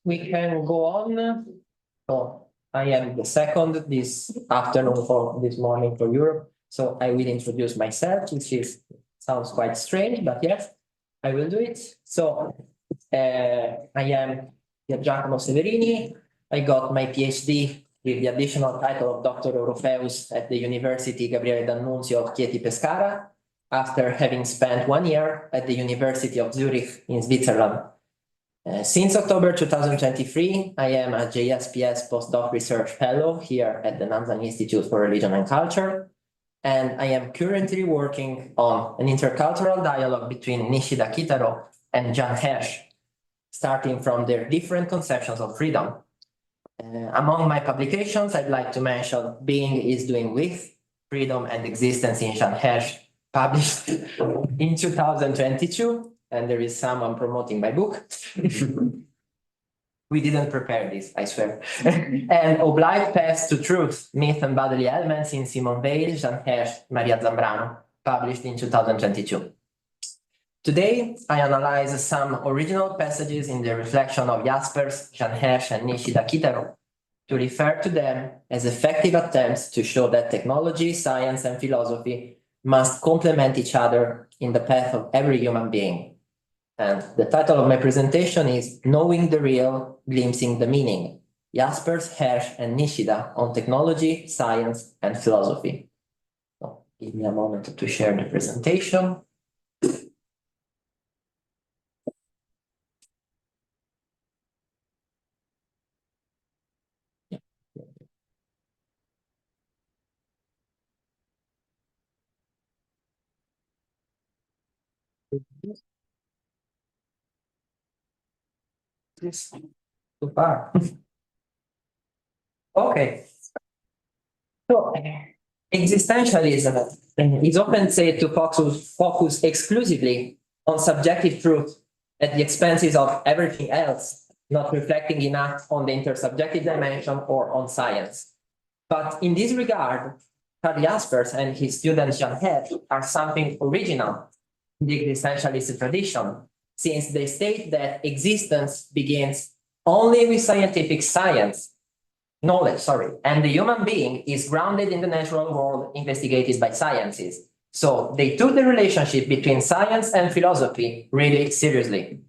we can go on. So I am the second this afternoon for this morning for Europe. So I will introduce myself, which sounds quite strange, but yes, I will do it. So I am Piergiacomo Severini. I got my PhD with the additional title of Doctor Europeus at the University Gabriele D'Annunzio of Chieti Pescara, after having spent 1 year at the University of Zurich in Switzerland. Since October 2023, I am a JSPS postdoc research fellow here at the Nanzan Institute for Religion and Culture, and I am currently working on an intercultural dialogue between Nishida Kitaro and Jeanne Hersch, starting from their different conceptions of freedom. Among my publications, I'd like to mention Being is Doing With, Freedom and Existence in Jeanne Hersch, published in 2022, and there is someone promoting my book. We didn't prepare this, I swear. And Oblique Paths to Truth, Myth and Bodily Elements in Simone Weil, Jeanne Hersch, Maria Zambrano, published in 2022. Today, I analyze some original passages in the reflection of Jaspers, Jeanne Hersch, and Nishida Kitaro to refer to them as effective attempts to show that technology, science, and philosophy must complement each other in the path of every human being. And the title of my presentation is Knowing the Real, Glimpsing the Meaning, Jaspers, Hersch, and Nishida on Technology, Science, and Philosophy. So give me a moment to share the presentation. This too far. Okay. So existentialism is often said to focus exclusively on subjective truth at the expenses of everything else, not reflecting enough on the intersubjective dimension or on science. But in this regard, Karl Jaspers and his student Jeanne Hersch are something original in the existentialist tradition, since they state that existence begins only with scientific knowledge, and the human being is grounded in the natural world investigated by sciences. So they took the relationship between science and philosophy really seriously.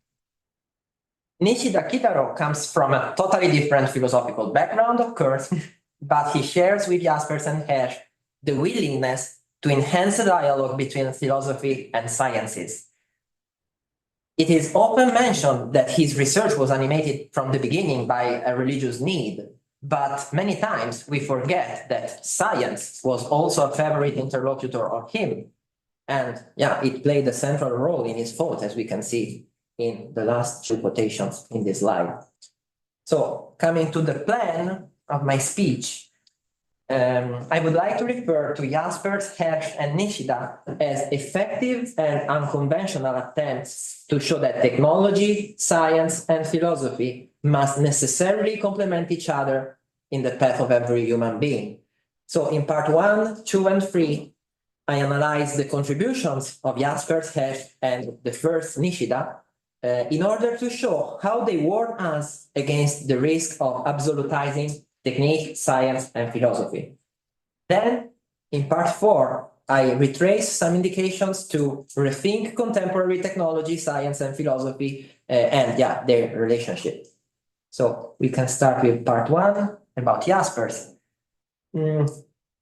Nishida Kitaro comes from a totally different philosophical background, of course, but he shares with Jaspers and Hersch the willingness to enhance the dialogue between philosophy and sciences. It is often mentioned that his research was animated from the beginning by a religious need, but many times we forget that science was also a favorite interlocutor of him. And yeah, it played a central role in his thought, as we can see in the last two quotations in this slide. So coming to the plan of my speech, I would like to refer to Jaspers, Hersch, and Nishida as effective and unconventional attempts to show that technology, science, and philosophy must necessarily complement each other in the path of every human being. So in part 1, 2, and 3, I analyze the contributions of Jaspers, Hersch, and the first Nishida in order to show how they warn us against the risk of absolutizing technique, science, and philosophy. Then, in part 4, I retrace some indications to rethink contemporary technology, science, and philosophy, and their relationship. So we can start with part 1 about Jaspers.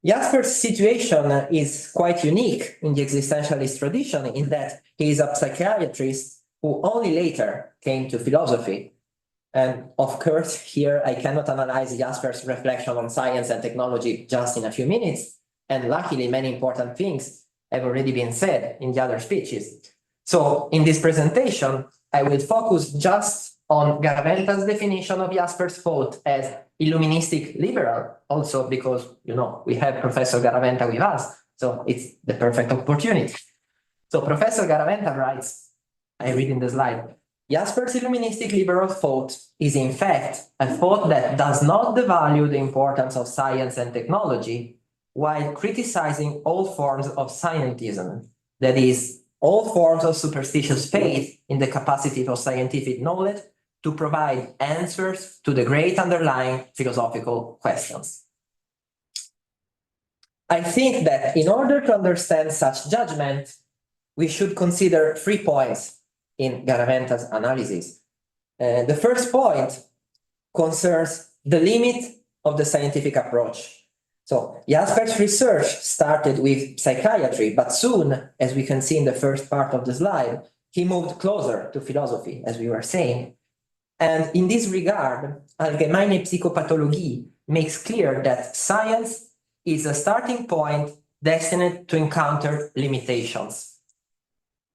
Jaspers' situation is quite unique in the existentialist tradition in that he is a psychiatrist who only later came to philosophy. And of course, here I cannot analyze Jaspers' reflection on science and technology just in a few minutes. And luckily, many important things have already been said in the other speeches. So in this presentation, I will focus just on Garaventa's definition of Jaspers' thought as illuministic liberal, also because, we have Professor Garaventa with us, so it's the perfect opportunity. So Professor Garaventa writes, I read in the slide, Jaspers' illuministic liberal thought is in fact a thought that does not devalue the importance of science and technology while criticizing all forms of scientism, that is, all forms of superstitious faith in the capacity for scientific knowledge to provide answers to the great underlying philosophical questions. I think that in order to understand such judgment, we should consider 3 points in Garaventa's analysis. The first point concerns the limit of the scientific approach. So Jaspers' research started with psychiatry, but soon, as we can see in the first part of the slide, he moved closer to philosophy, as we were saying. And in this regard, Allgemeine Psychopathologie makes clear that science is a starting point destined to encounter limitations.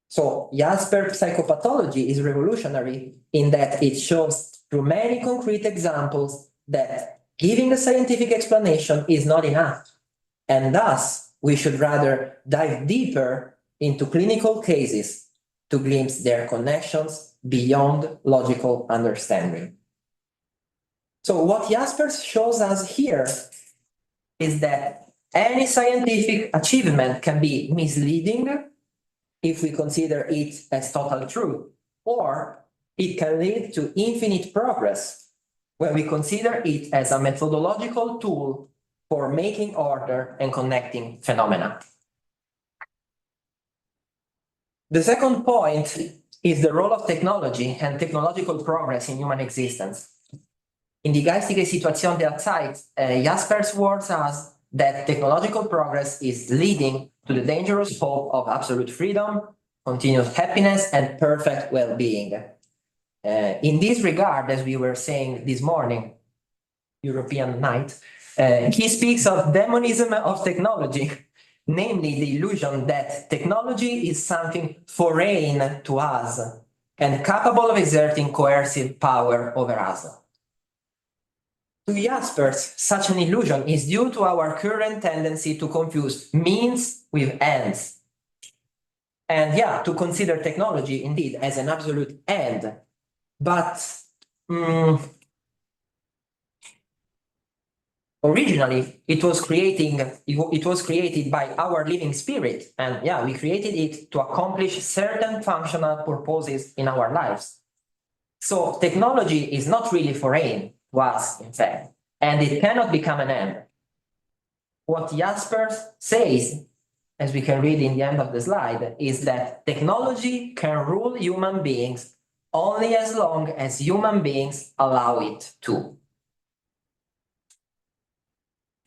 So Jaspers' psychopathology is revolutionary in that it shows through many concrete examples that giving a scientific explanation is not enough, and thus we should rather dive deeper into clinical cases to glimpse their connections beyond logical understanding. So what Jaspers shows us here is that any scientific achievement can be misleading if we consider it as total truth, or it can lead to infinite progress when we consider it as a methodological tool for making order and connecting phenomena. The second point is the role of technology and technological progress in human existence. In Die geistige Situation der Zeit, Jaspers warns us that technological progress is leading to the dangerous hope of absolute freedom, continuous happiness, and perfect well-being. In this regard, as we were saying this morning, European night, he speaks of demonism of technology, namely the illusion that technology is something foreign to us and capable of exerting coercive power over us. To Jaspers, such an illusion is due to our current tendency to confuse means with ends. And yeah, to consider technology indeed as an absolute end. But originally, it was created by our living spirit, and yeah, we created it to accomplish certain functional purposes in our lives. So technology is not really foreign to us, in fact, and it cannot become an end. What Jaspers says, as we can read in the end of the slide, is that technology can rule human beings only as long as human beings allow it to.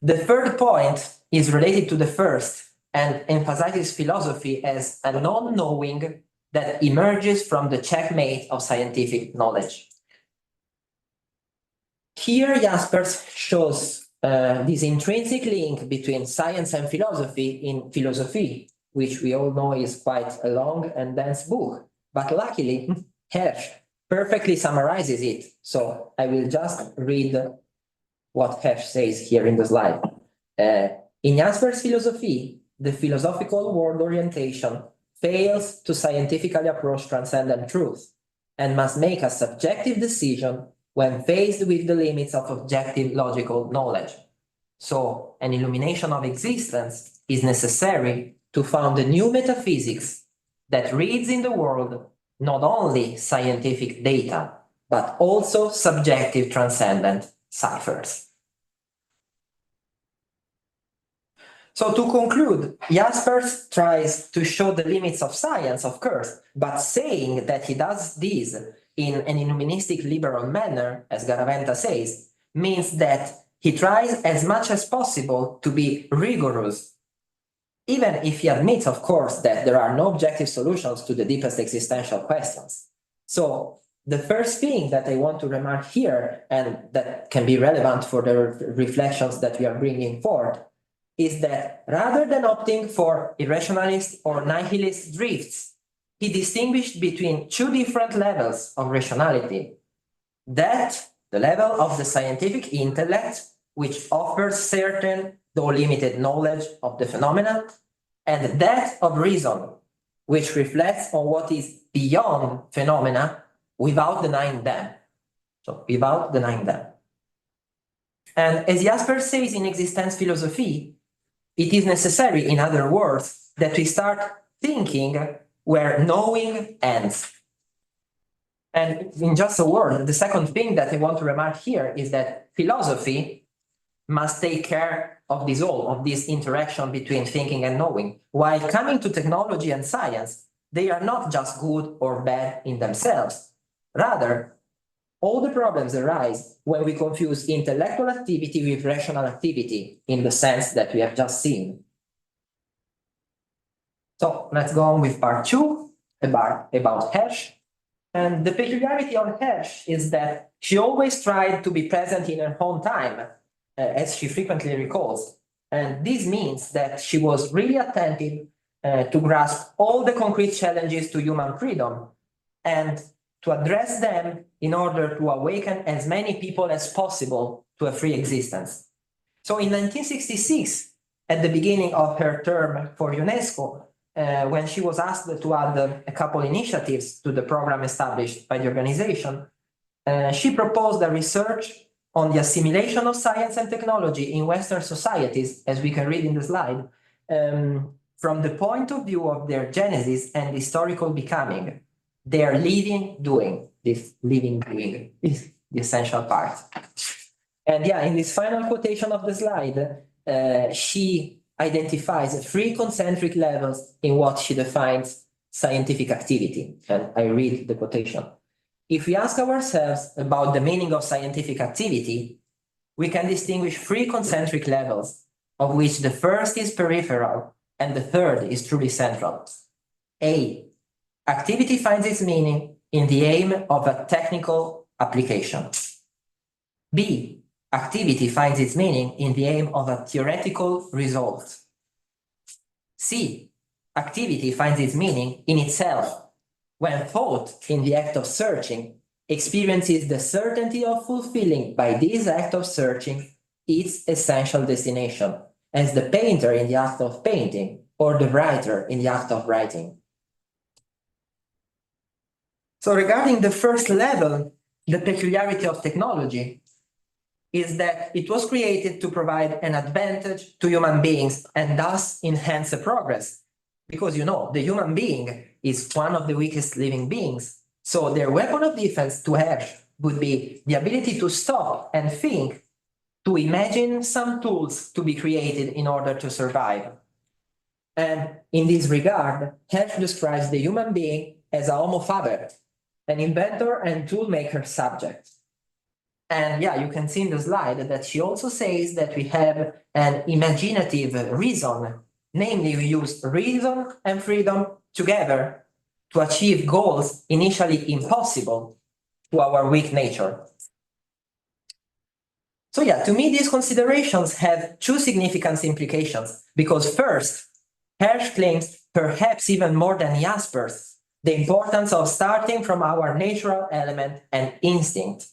The third point is related to the first and emphasizes philosophy as a non-knowing that emerges from the checkmate of scientific knowledge. Here, Jaspers shows this intrinsic link between science and philosophy in Philosophy, which we all know is quite a long and dense book, but luckily, Hersch perfectly summarizes it. So I will just read what Hersch says here in the slide. In Jaspers' Philosophy, the philosophical world orientation fails to scientifically approach transcendent truth and must make a subjective decision when faced with the limits of objective logical knowledge. So an illumination of existence is necessary to found a new metaphysics that reads in the world not only scientific data, but also subjective transcendent ciphers. So to conclude, Jaspers tries to show the limits of science, of course, but saying that he does this in an illuministic liberal manner, as Garaventa says, means that he tries as much as possible to be rigorous, even if he admits, of course, that there are no objective solutions to the deepest existential questions. So the first thing that I want to remark here, and that can be relevant for the reflections that we are bringing forth, is that rather than opting for irrationalist or nihilist drifts, he distinguished between two different levels of rationality. That, the level of the scientific intellect, which offers certain, though limited, knowledge of the phenomena, and that of reason, which reflects on what is beyond phenomena without denying them. So, without denying them. And as Jaspers says in Existence Philosophy, it is necessary, in other words, that we start thinking where knowing ends. And in just a word, the second thing that I want to remark here is that philosophy must take care of this all, of this interaction between thinking and knowing. While coming to technology and science, they are not just good or bad in themselves. Rather, all the problems arise when we confuse intellectual activity with rational activity in the sense that we have just seen. So let's go on with part two about Hersch. And the peculiarity of Hersch is that she always tried to be present in her own time, as she frequently recalls. And this means that she was really attentive to grasp all the concrete challenges to human freedom and to address them in order to awaken as many people as possible to a free existence. So in 1966, at the beginning of her term for UNESCO, when she was asked to add a couple initiatives to the program established by the organization, she proposed a research on the assimilation of science and technology in Western societies, as we can read in the slide, from the point of view of their genesis and historical becoming. Their living doing, this living doing is the essential part. And yeah, in this final quotation of the slide, she identifies three concentric levels in what she defines scientific activity. And I read the quotation. If we ask ourselves about the meaning of scientific activity, we can distinguish three concentric levels, of which the first is peripheral and the third is truly central. A, activity finds its meaning in the aim of a technical application. B, activity finds its meaning in the aim of a theoretical result. C, activity finds its meaning in itself, when thought, in the act of searching, experiences the certainty of fulfilling by this act of searching its essential destination, as the painter in the act of painting or the writer in the act of writing. So regarding the first level, the peculiarity of technology is that it was created to provide an advantage to human beings and thus enhance the progress. Because, you know, the human being is one of the weakest living beings. So their weapon of defense to Hersch would be the ability to stop and think, to imagine some tools to be created in order to survive. And in this regard, Hersch describes the human being as a homo faber, an inventor and toolmaker subject. And yeah, you can see in the slide that she also says that we have an imaginative reason, namely we use reason and freedom together to achieve goals initially impossible to our weak nature. So yeah, to me, these considerations have two significant implications, because first, Hersch claims, perhaps even more than Jaspers, the importance of starting from our natural element and instinct.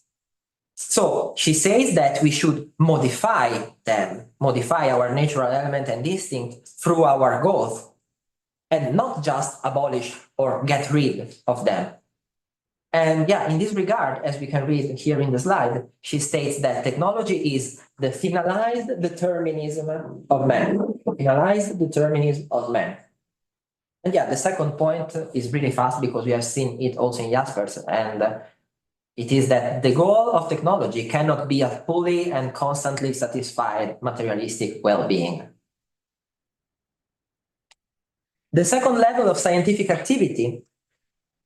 So she says that we should modify our natural element and instinct through our goals, and not just abolish or get rid of them. And yeah, in this regard, as we can read here in the slide, she states that technology is the finalized determinism of man. Finalized determinism of man. And yeah, the second point is really fast because we have seen it also in Jaspers, and it is that the goal of technology cannot be a fully and constantly satisfied materialistic well-being. The second level of scientific activity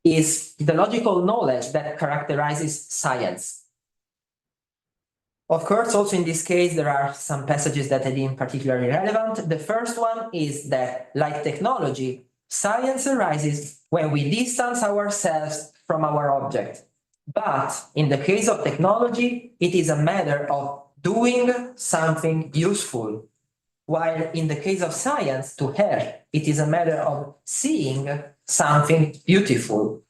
is the logical knowledge that characterizes science. Of course, also in this case, there are some passages that I deem particularly relevant. The first one is that, like technology, science arises when we distance ourselves from our object. But in the case of technology, it is a matter of doing something useful. While in the case of science, to her, it is a matter of seeing something beautiful.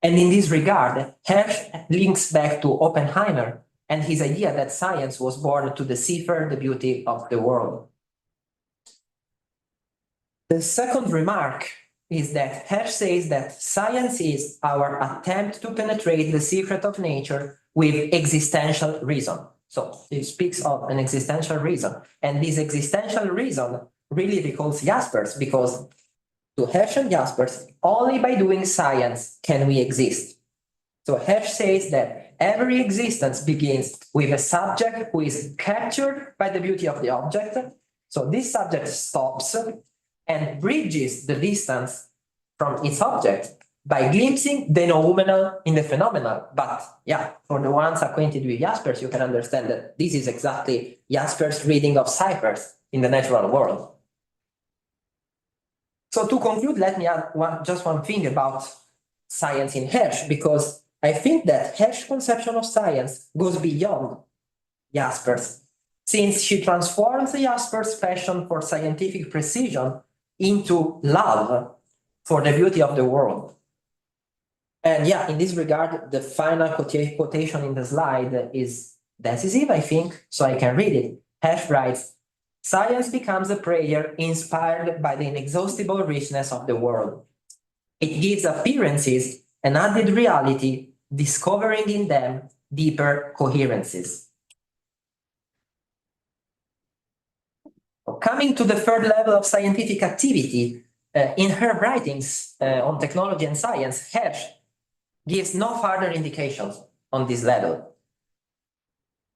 And in this regard, Hersch links back to Oppenheimer and his idea that science was born to decipher the beauty of the world. The second remark is that Hersch says that science is our attempt to penetrate the secret of nature with existential reason. So he speaks of an existential reason. And this existential reason really recalls Jaspers, because to Hersch and Jaspers, only by doing science can we exist. So Hersch says that every existence begins with a subject who is captured by the beauty of the object. So this subject stops and bridges the distance from its object by glimpsing the noumenal in the phenomenal. But yeah, for the ones acquainted with Jaspers, you can understand that this is exactly Jaspers' reading of ciphers in the natural world. So to conclude, let me add just one thing about science in Hersch, because I think that Hersch's conception of science goes beyond Jaspers, since she transforms Jaspers' passion for scientific precision into love for the beauty of the world. And yeah, in this regard, the final quotation in the slide is decisive, I think, so I can read it. Hersch writes, "Science becomes a prayer inspired by the inexhaustible richness of the world. It gives appearances an added reality, discovering in them deeper coherences." Coming to the third level of scientific activity, in her writings on technology and science, Hersch gives no further indications on this level.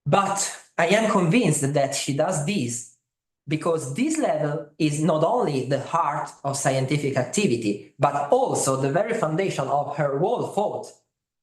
But I am convinced that she does this because this level is not only the heart of scientific activity, but also the very foundation of her whole thought.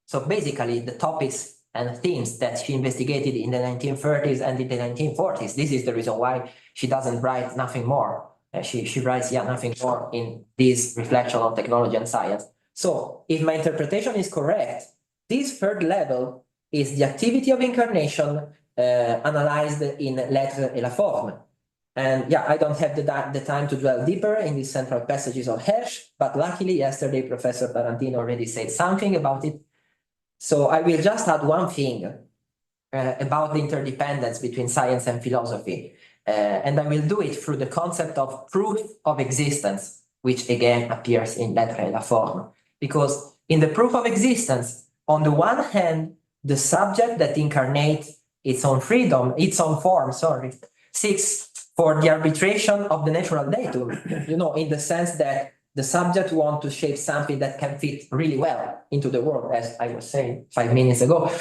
So basically, the topics and themes that she investigated in the 1930s and in the 1940s. This is the reason why she doesn't write nothing more. She writes, nothing more in this reflection on technology and science. So if my interpretation is correct, this third level is the activity of incarnation analyzed in L'être et la forme. And I don't have the time to dwell deeper in these central passages of Hersch, but luckily yesterday Professor Tarantino already said something about it. So I will just add one thing about the interdependence between science and philosophy. And I will do it through the concept of proof of existence, which again appears in L'être et la forme. Because in the proof of existence, on the one hand, the subject that incarnates its own freedom, its own form, seeks for the arbitration of the natural datum, in the sense that the subject wants to shape something that can fit really well into the world, as I was saying 5 minutes ago.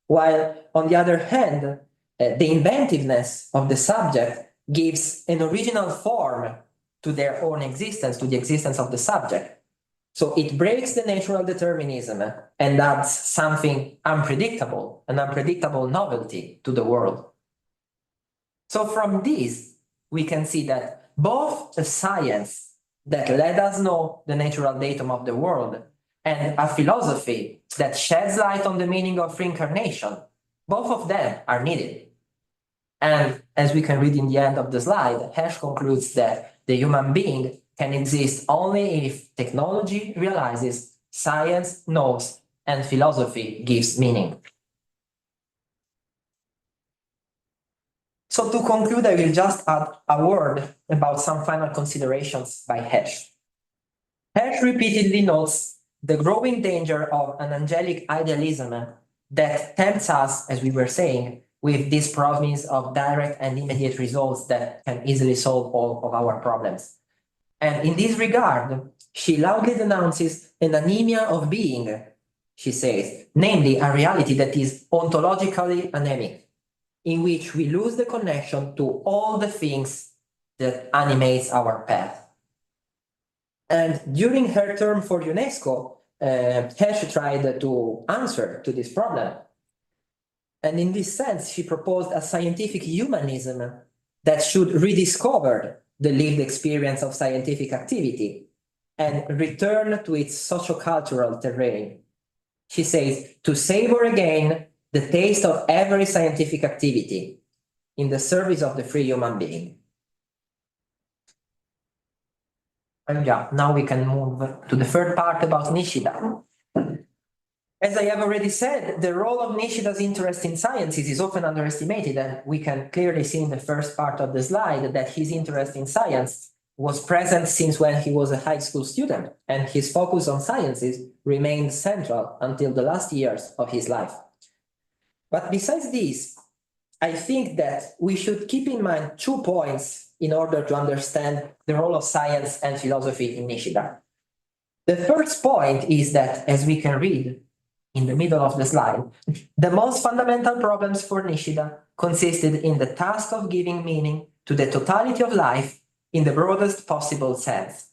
While on the other hand, the inventiveness of the subject gives an original form to their own existence, to the existence of the subject. So it breaks the natural determinism and adds something unpredictable, an unpredictable novelty to the world. So from this, we can see that both a science that let us know the natural datum of the world and a philosophy that sheds light on the meaning of reincarnation, both of them are needed. And as we can read in the end of the slide, Hersch concludes that the human being can exist only if technology realizes, science knows, and philosophy gives meaning. So to conclude, I will just add a word about some final considerations by Hersch. Hersch repeatedly notes the growing danger of an angelic idealism that tempts us, as we were saying, with this promise of direct and immediate results that can easily solve all of our problems. And in this regard, she loudly denounces an anemia of being, she says, namely a reality that is ontologically anemic, in which we lose the connection to all the things that animates our path. And during her term for UNESCO, Hersch tried to answer to this problem. And in this sense, she proposed a scientific humanism that should rediscover the lived experience of scientific activity and return to its socio-cultural terrain. She says, to savor again the taste of every scientific activity in the service of the free human being. And now we can move to the third part about Nishida. As I have already said, the role of Nishida's interest in sciences is often underestimated, and we can clearly see in the first part of the slide that his interest in science was present since when he was a high school student, and his focus on sciences remained central until the last years of his life. But besides this, I think that we should keep in mind 2 points in order to understand the role of science and philosophy in Nishida. The first point is that, as we can read, in the middle of the slide, the most fundamental problems for Nishida consisted in the task of giving meaning to the totality of life in the broadest possible sense.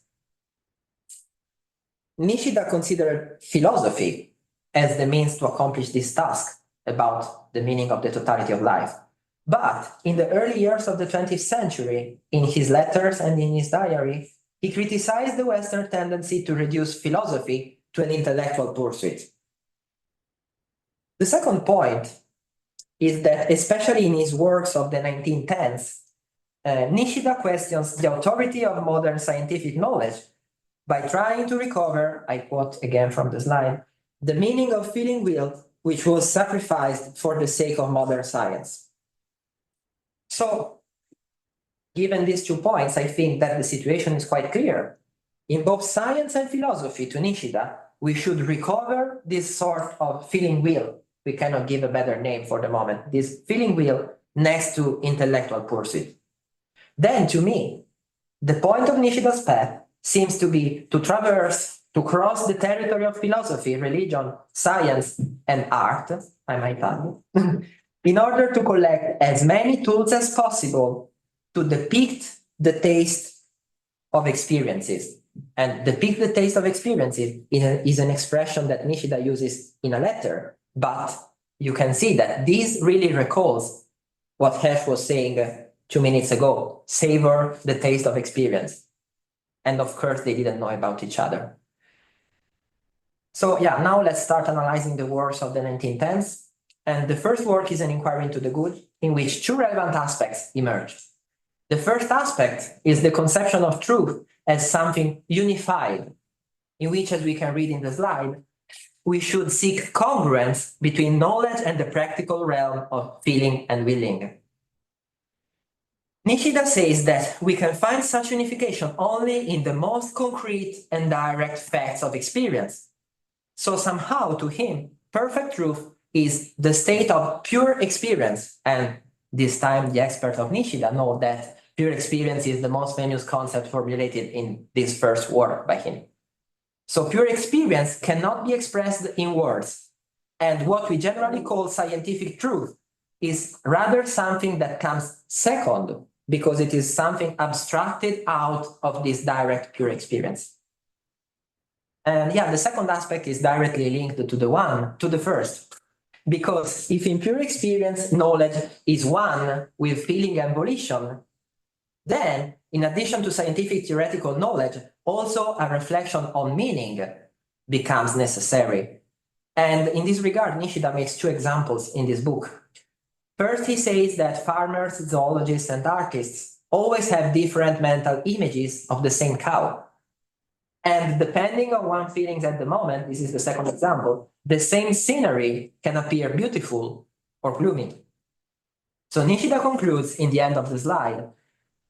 Nishida considered philosophy as the means to accomplish this task about the meaning of the totality of life. But in the early years of the 20th century, in his letters and in his diary, he criticized the Western tendency to reduce philosophy to an intellectual pursuit. The second point is that, especially in his works of the 1910s, Nishida questions the authority of modern scientific knowledge by trying to recover, I quote again from the slide, the meaning of feeling will, which was sacrificed for the sake of modern science. So, given these 2 points, I think that the situation is quite clear. In both science and philosophy, to Nishida, we should recover this sort of feeling will. We cannot give a better name for the moment. This feeling will next to intellectual pursuit. Then, to me, the point of Nishida's path seems to be to cross the territory of philosophy, religion, science, and art, I might add, in order to collect as many tools as possible to depict the taste of experiences. And depict the taste of experiences is an expression that Nishida uses in a letter, but you can see that this really recalls what Hersch was saying 2 minutes ago, savor the taste of experience. And of course, they didn't know about each other. So yeah, now let's start analyzing the works of the 1910s. And the first work is an inquiry into the good, in which 2 relevant aspects emerge. The first aspect is the conception of truth as something unified, in which, as we can read in the slide, we should seek congruence between knowledge and the practical realm of feeling and willing. Nishida says that we can find such unification only in the most concrete and direct facts of experience. So somehow, to him, perfect truth is the state of pure experience. And this time, the experts of Nishida know that pure experience is the most famous concept formulated in this first work by him. So pure experience cannot be expressed in words. And what we generally call scientific truth is rather something that comes second, because it is something abstracted out of this direct pure experience. And yeah, the second aspect is directly linked to the first. Because if in pure experience knowledge is one with feeling and volition, then in addition to scientific theoretical knowledge, also a reflection on meaning becomes necessary. And in this regard, Nishida makes 2 examples in this book. First, he says that farmers, zoologists, and artists always have different mental images of the same cow. And depending on one's feelings at the moment, this is the second example, the same scenery can appear beautiful or gloomy. So Nishida concludes in the end of the slide,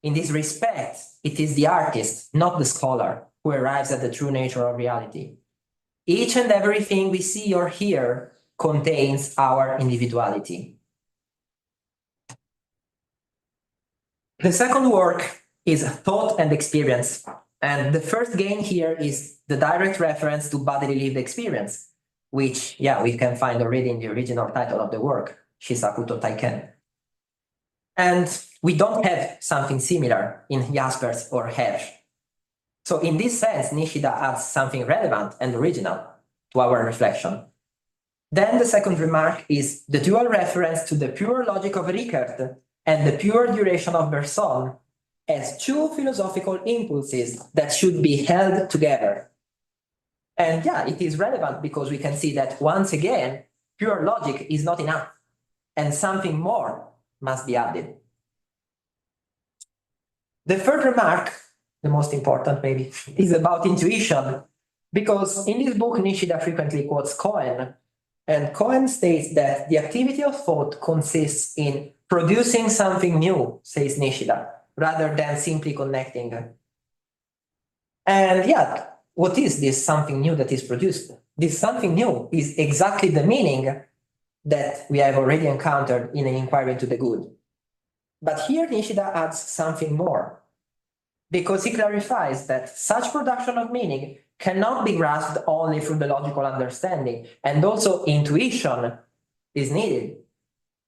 in this respect, it is the artist, not the scholar, who arrives at the true nature of reality. Each and everything we see or hear contains our individuality. The second work is thought and experience. And the first gain here is the direct reference to bodily lived experience, which, yeah, we can find already in the original title of the work, Shisakuto Taiken. And we don't have something similar in Jaspers or Hersch. So in this sense, Nishida adds something relevant and original to our reflection. Then the second remark is the dual reference to the pure logic of Rickert and the pure duration of Bergson as 2 philosophical impulses that should be held together. And yeah, it is relevant because we can see that once again, pure logic is not enough and something more must be added. The third remark, the most important maybe, is about intuition, because in this book, Nishida frequently quotes Cohen, and Cohen states that the activity of thought consists in producing something new, says Nishida, rather than simply connecting. And yeah, what is this something new that is produced? This something new is exactly the meaning that we have already encountered in an inquiry into the good. But here Nishida adds something more. because he clarifies that such production of meaning cannot be grasped only through the logical understanding, and also intuition is needed.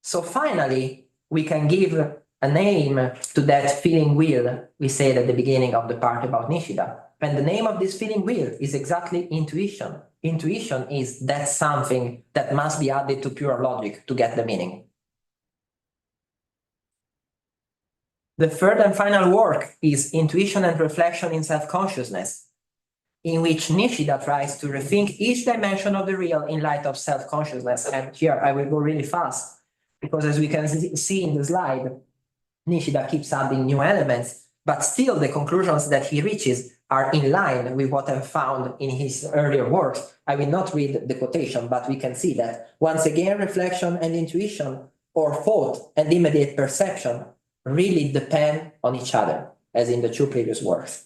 So finally, we can give a name to that feeling wheel we said at the beginning of the part about Nishida. And the name of this feeling wheel is exactly intuition. Intuition is that something that must be added to pure logic to get the meaning. The third and final work is Intuition and Reflection in Self-Consciousness, in which Nishida tries to rethink each dimension of the real in light of self-consciousness. And here I will go really fast, because as we can see in the slide, Nishida keeps adding new elements, but still the conclusions that he reaches are in line with what I've found in his earlier works. I will not read the quotation, but we can see that once again, reflection and intuition, or thought and immediate perception, really depend on each other, as in the two previous works.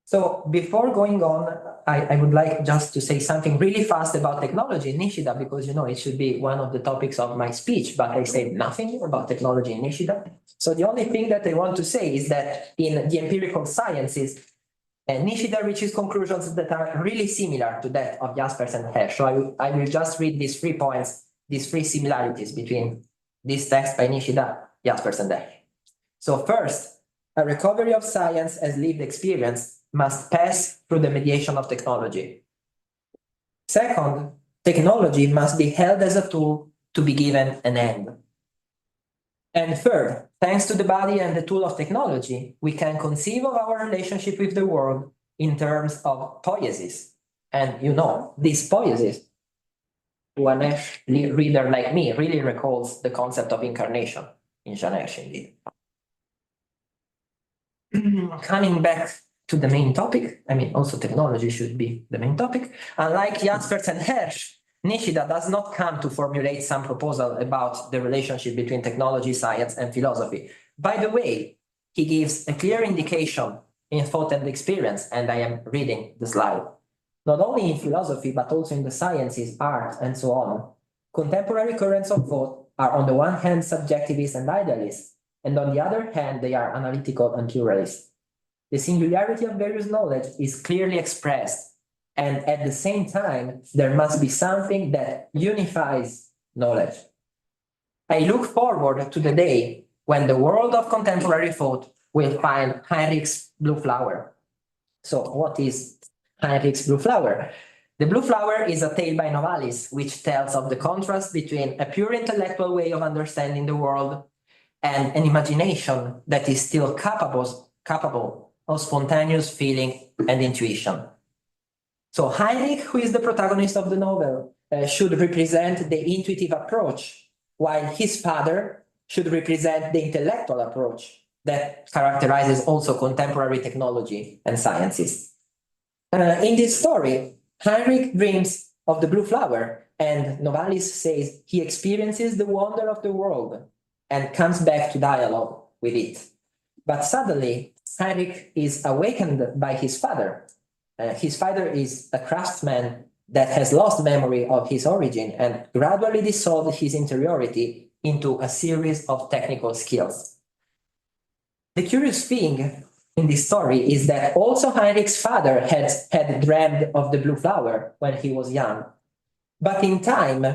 So before going on, I would like just to say something really fast about technology in Nishida, because it should be one of the topics of my speech, but I said nothing about technology in Nishida. So the only thing that I want to say is that in the empirical sciences, Nishida reaches conclusions that are really similar to that of Jaspers and Hersch. So I will just read these 3 points, these 3 similarities between this text by Nishida, Jaspers, and Hersch. So first, a recovery of science as lived experience must pass through the mediation of technology. Second, technology must be held as a tool to be given an end. And third, thanks to the body and the tool of technology, we can conceive of our relationship with the world in terms of poiesis. And this poiesis, to an Hersch reader like me, really recalls the concept of incarnation in Jeanne Hersch, indeed. Coming back to the main topic, also technology should be the main topic. Unlike Jaspers and Hersch, Nishida does not come to formulate some proposal about the relationship between technology, science, and philosophy. By the way, he gives a clear indication in thought and experience, and I am reading the slide. Not only in philosophy, but also in the sciences, art, and so on. Contemporary currents of thought are on the one hand subjectivist and idealist, and on the other hand, they are analytical and pluralist. The singularity of various knowledge is clearly expressed, and at the same time, there must be something that unifies knowledge. I look forward to the day when the world of contemporary thought will find Heinrich's blue flower. So what is Heinrich's blue flower? The blue flower is a tale by Novalis, which tells of the contrast between a pure intellectual way of understanding the world and an imagination that is still capable of spontaneous feeling and intuition. So Heinrich, who is the protagonist of the novel, should represent the intuitive approach, while his father should represent the intellectual approach that characterizes also contemporary technology and sciences. In this story, Heinrich dreams of the blue flower, and Novalis says he experiences the wonder of the world and comes back to dialogue with it. But suddenly, Heinrich is awakened by his father. His father is a craftsman that has lost memory of his origin and gradually dissolved his interiority into a series of technical skills. The curious thing in this story is that also Heinrich's father had dreamed of the blue flower when he was young. But in time,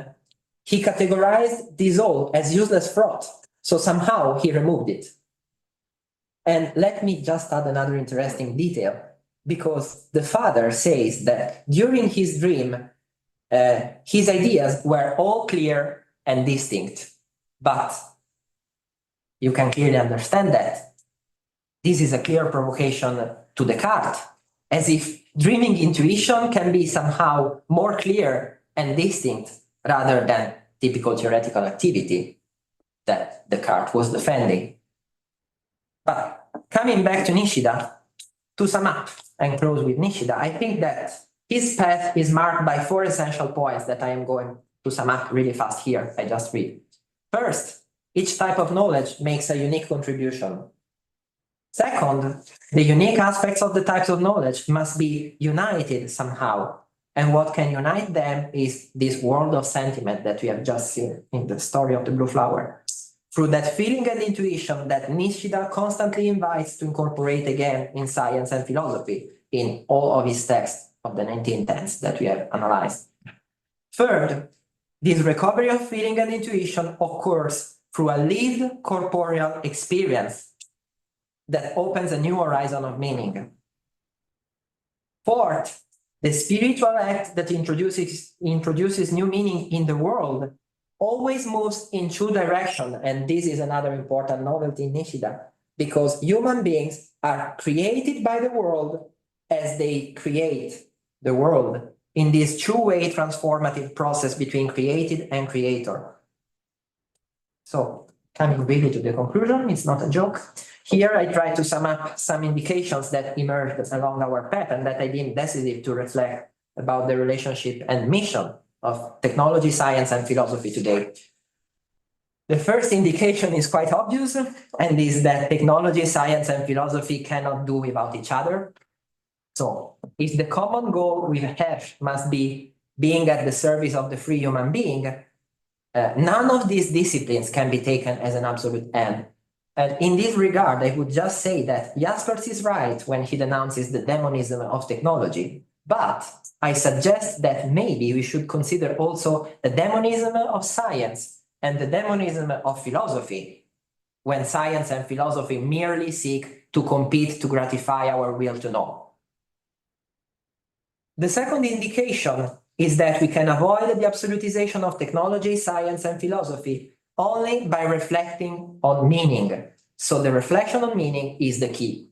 he categorized this all as useless fraud, so somehow he removed it. And let me just add another interesting detail, because the father says that during his dream, his ideas were all clear and distinct. But you can clearly understand that this is a clear provocation to Descartes, as if dreaming intuition can be somehow more clear and distinct rather than typical theoretical activity that Descartes was defending. But coming back to Nishida, to sum up and close with Nishida, I think that his path is marked by 4 essential points that I am going to sum up really fast here. I just read. First, each type of knowledge makes a unique contribution. Second, the unique aspects of the types of knowledge must be united somehow. And what can unite them is this world of sentiment that we have just seen in the story of the blue flower. through that feeling and intuition that Nishida constantly invites to incorporate again in science and philosophy in all of his texts of the 1910s that we have analyzed. Third, this recovery of feeling and intuition occurs through a lived corporeal experience that opens a new horizon of meaning. Fourth, the spiritual act that introduces new meaning in the world always moves in two directions, and this is another important novelty in Nishida, because human beings are created by the world as they create the world in this two-way transformative process between created and creator. So, coming really to the conclusion, it's not a joke. Here I try to sum up some indications that emerged along our path and that I deemed decisive to reflect about the relationship and mission of technology, science, and philosophy today. The first indication is quite obvious, and is that technology, science, and philosophy cannot do without each other. So, if the common goal with Hersch must be being at the service of the free human being, none of these disciplines can be taken as an absolute end. And in this regard, I would just say that Jaspers is right when he denounces the demonism of technology, but I suggest that maybe we should consider also the demonism of science and the demonism of philosophy, when science and philosophy merely seek to compete to gratify our will to know. The second indication is that we can avoid the absolutization of technology, science, and philosophy only by reflecting on meaning. So the reflection on meaning is the key.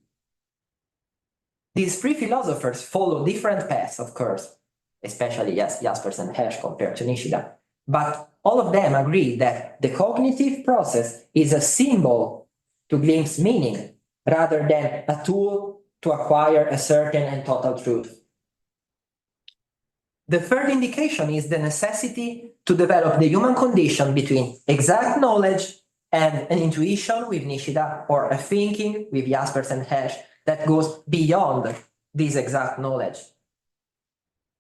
These three philosophers follow different paths, of course, especially Jaspers and Hersch compared to Nishida. But all of them agree that the cognitive process is a symbol to glimpse meaning rather than a tool to acquire a certain and total truth. The third indication is the necessity to develop the human condition between exact knowledge and an intuition with Nishida, or a thinking with Jaspers and Hersch that goes beyond this exact knowledge.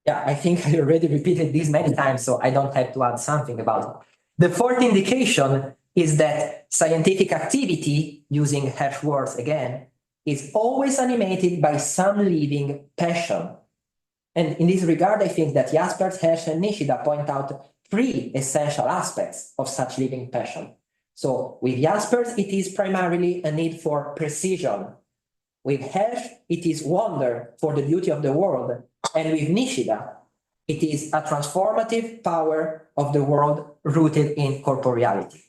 Yeah, I think I already repeated this many times, so I don't have to add something about it. The fourth indication is that scientific activity, using Hersch words again, is always animated by some living passion. And in this regard, I think that Jaspers, Hersch, and Nishida point out three essential aspects of such living passion. So with Jaspers, it is primarily a need for precision. With Hersch, it is wonder for the beauty of the world. And with Nishida, it is a transformative power of the world rooted in corporeality.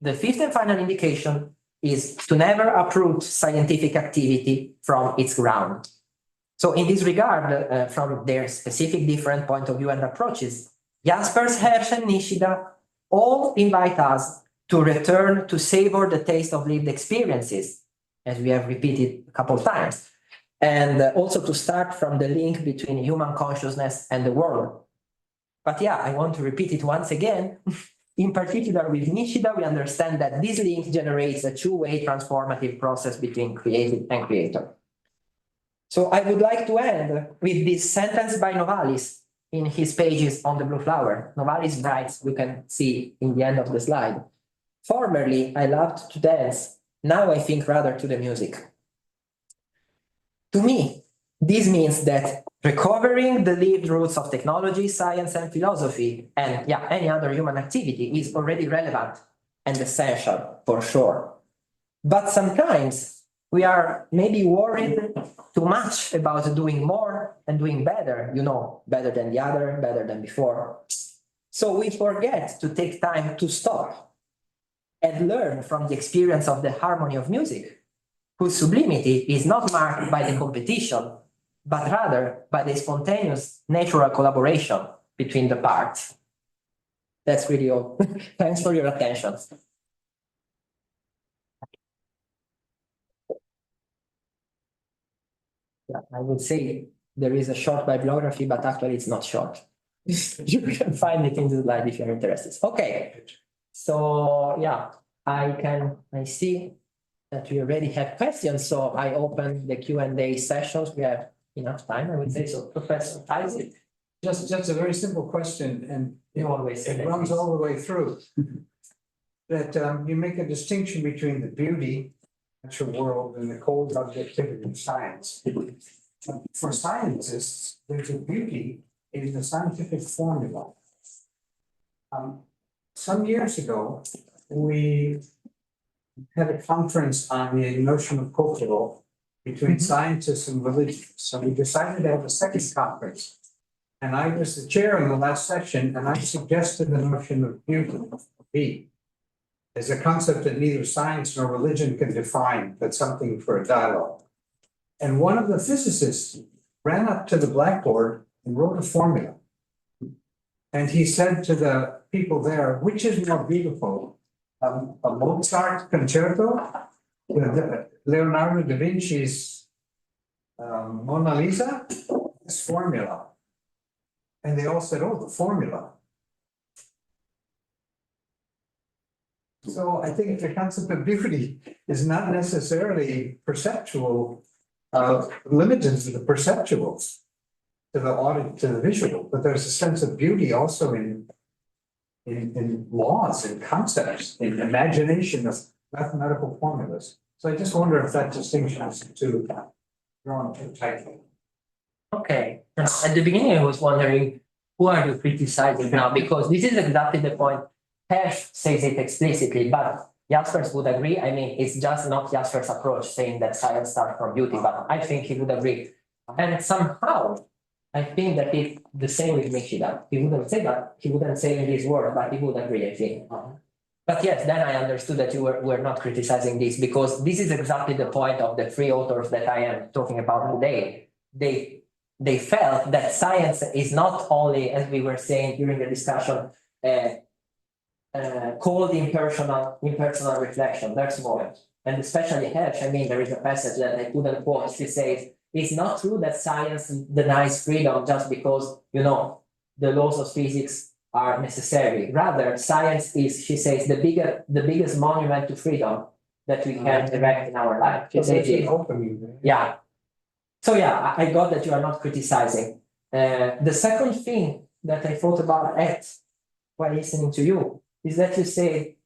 The fifth and final indication is to never uproot scientific activity from its ground. So in this regard, from their specific different point of view and approaches, Jaspers, Hersch, and Nishida all invite us to return to savor the taste of lived experiences, as we have repeated a couple of times, and also to start from the link between human consciousness and the world. But yeah, I want to repeat it once again. In particular, with Nishida, we understand that this link generates a two-way transformative process between created and creator. So I would like to end with this sentence by Novalis in his pages on the blue flower. Novalis writes, you can see in the end of the slide, "Formerly, I loved to dance. Now I think rather to the music." To me, this means that recovering the lived roots of technology, science, and philosophy, and any other human activity is already relevant and essential for sure. But sometimes we are maybe worried too much about doing more and doing better, better than the other, better than before. So we forget to take time to stop and learn from the experience of the harmony of music, whose sublimity is not marked by the competition, but rather by the spontaneous natural collaboration between the parts. That's really all. Thanks for your attention. Yeah, I would say there is a short bibliography, but actually it's not short. You can find it in the slide if you're interested. Okay, so yeah, I see that we already have questions, so I open the Q&A sessions. We have enough time, I would say. So Professor Isaac. Just a very simple question, and You always say it that. runs all the way through. that you make a distinction between the beauty, natural world, and the cold objectivity of science. For scientists, there's a beauty in the scientific formula. Some years ago, we had a conference on the notion of cultural between scientists and religions. So we decided to have a second conference. And I was the chair in the last session, and I suggested the notion of beauty as a concept that neither science nor religion can define, but something for a dialogue. And one of the physicists ran up to the blackboard and wrote a formula. And he said to the people there, which is more beautiful, a Mozart concerto, Leonardo da Vinci's Mona Lisa, this formula? And they all said, oh, the formula. So I think the concept of beauty is not necessarily perceptual, limited to the perceptual, to the audit, to the visual, but there's a sense of beauty also in laws and concepts, in imagination of mathematical formulas. So I just wonder if that distinction is too drawn too tightly. Okay. At the beginning, I was wondering, who are you criticizing now? Because this is exactly the point. Hersch says it explicitly, but Jaspers would agree. I mean, it's just not Jaspers' approach saying that science starts from beauty, but I think he would agree. And somehow, I think that it's the same with Nishida. He wouldn't say that, he wouldn't say in his word, but he would agree, I think. But yes, then I understood that you were not criticizing this, because this is exactly the point of the three authors that I am talking about today. They felt that science is not only, as we were saying during the discussion, cold impersonal reflection. There's more. And especially Hersch, I mean, there is a passage that I couldn't quote. She says, it's not true that science denies freedom just because, you know, the laws of physics are necessary. Rather, science is, she says, the biggest monument to freedom that we can erect in our life. She says, yeah. So yeah, I got that you are not criticizing. The second thing that I thought about while listening to you is that you say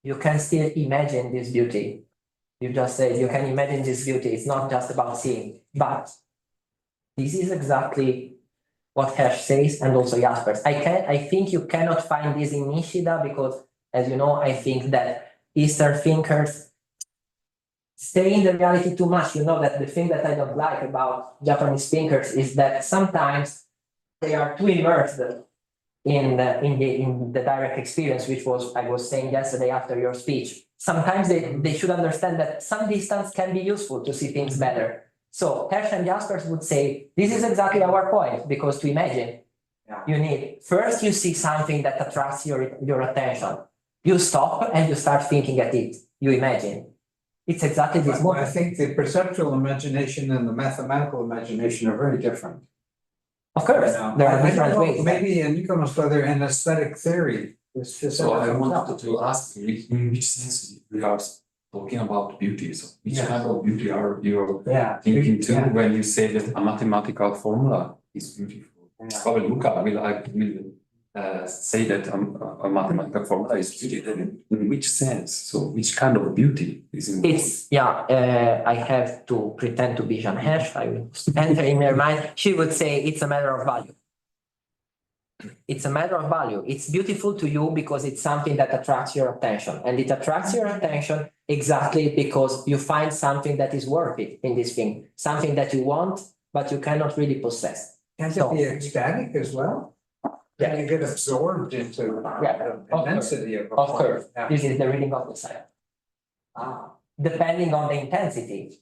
you can still imagine this beauty. You just said you can imagine this beauty. It's not just about seeing, but this is exactly what Hersch says, and also Jaspers. I think you cannot find this in Nishida because, as you know, I think that Eastern thinkers stay in the reality too much. You know that the thing that I don't like about Japanese thinkers is that sometimes they are too immersed in the direct experience, which was I was saying yesterday after your speech. Sometimes they should understand that some distance can be useful to see things better. So Hersch and Jaspers would say, this is exactly our point, because to imagine, you need, first you see something that attracts your attention. You stop and you start thinking at it. You imagine. It's exactly this moment. I think the perceptual imagination and the mathematical imagination are very different. Of course, there are different ways. Maybe Nicolas, whether an aesthetic theory is just. So I wanted to ask, in which sense we are talking about beauty? So which kind of beauty are you thinking to when you say that a mathematical formula is beautiful? Probably Luca will say that a mathematical formula is beautiful. In which sense? So which kind of beauty is in it's I have to pretend to be Jeanne Hersch. I will enter in her mind. She would say it's a matter of value. It's a matter of value. It's beautiful to you because it's something that attracts your attention, and it attracts your attention exactly because you find something that is worth it in this thing, something that you want but you cannot really possess. Can it be ecstatic as well? Yeah, you get absorbed into the immensity of course. This is the reading of the side. Depending on the intensity.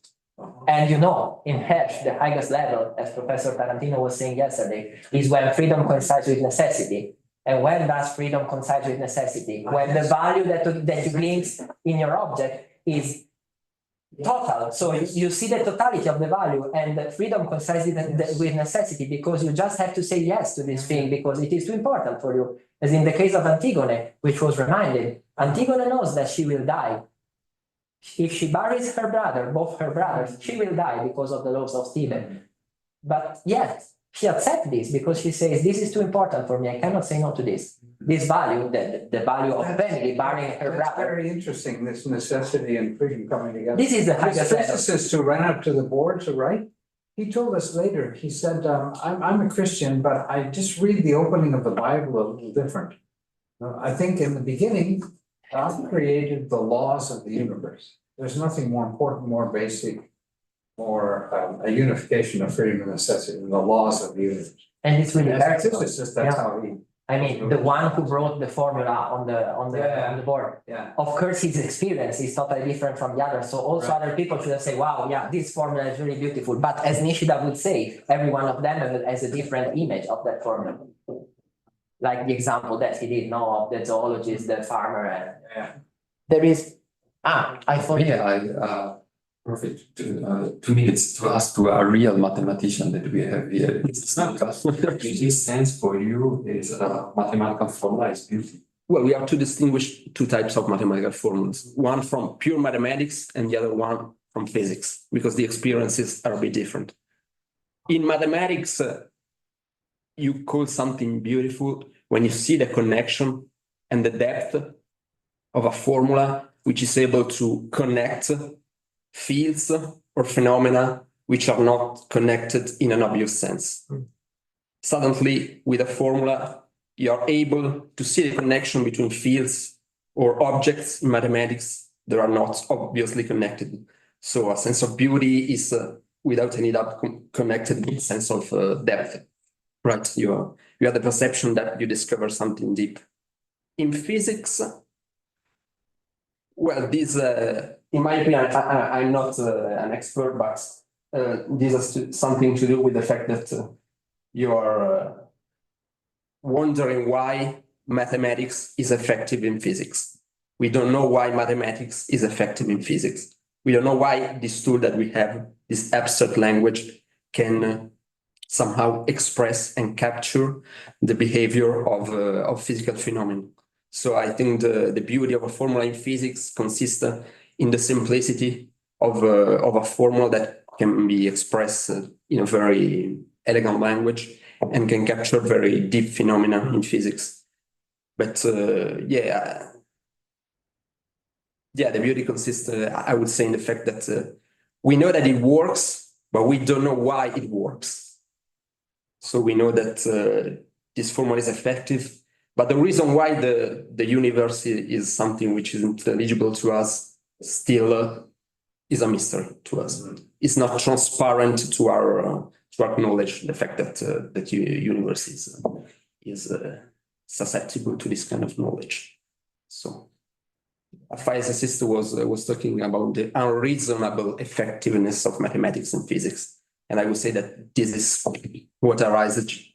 And you know, in Hersch, the highest level, as Professor Tarantino was saying yesterday, is when freedom coincides with necessity. And when does freedom coincide with necessity? When the value that you glimpse in your object is total. So you see the totality of the value, and the freedom coincides with necessity because you just have to say yes to this thing because it is too important for you. As in the case of Antigone, which was reminded, Antigone knows that she will die. If she buries her brother, both her brothers, she will die because of the laws of Stephen. But yet, she accepts this because she says, this is too important for me. I cannot say no to this. This value, the value of family, barring her That's brother. very interesting, this necessity and freedom coming together. This is the This highest level. physicist who ran up to the board to write, he told us later, he said, I'm a Christian, but I just read the opening of the Bible a little different. I think in the beginning, God created the laws of the universe. There's nothing more important, more basic, more a unification of freedom and necessity than the laws of the universe. And it's really As a practical. physicist, that's Yeah. how he, I mean, the one who wrote the formula on the board. yeah. Of course, his experience is totally different from the others. So also Right. other people should say, wow, yeah, this formula is really beautiful. But as Nishida would say, every one of them has a different image of that formula. Like the example that he did, no, of the zoologist, the farmer, and Yeah. there is, I thought. Yeah, perfect. 2 minutes to ask to a real mathematician that we have here. It's not this sense for you is mathematical formula is beauty. Well, we have to distinguish two types of mathematical formulas, one from pure mathematics and the other one from physics, because the experiences are a bit different. In mathematics, you call something beautiful when you see the connection and the depth of a formula which is able to connect fields or phenomena which are not connected in an obvious sense. Suddenly, with a formula, you are able to see the connection between fields or objects in mathematics that are not obviously connected. So a sense of beauty is without any doubt connected with a sense of depth, right? You have the perception that you discover something deep. In physics, well, this, in my opinion, I'm not an expert, but this has something to do with the fact that you are wondering why mathematics is effective in physics. We don't know why mathematics is effective in physics. We don't know why this tool that we have, this abstract language, can somehow express and capture the behavior of physical phenomena. So I think the beauty of a formula in physics consists in the simplicity of a formula that can be expressed in a very elegant language and can capture very deep phenomena in physics. But the beauty consists, I would say, in the fact that we know that it works, but we don't know why it works. So we know that this formula is effective, but the reason why the universe is something which is intelligible to us still is a mystery to us. It's not transparent to our knowledge, the fact that the universe is susceptible to this kind of knowledge. So a physicist was talking about the unreasonable effectiveness of mathematics and physics. And I would say that this is what arises,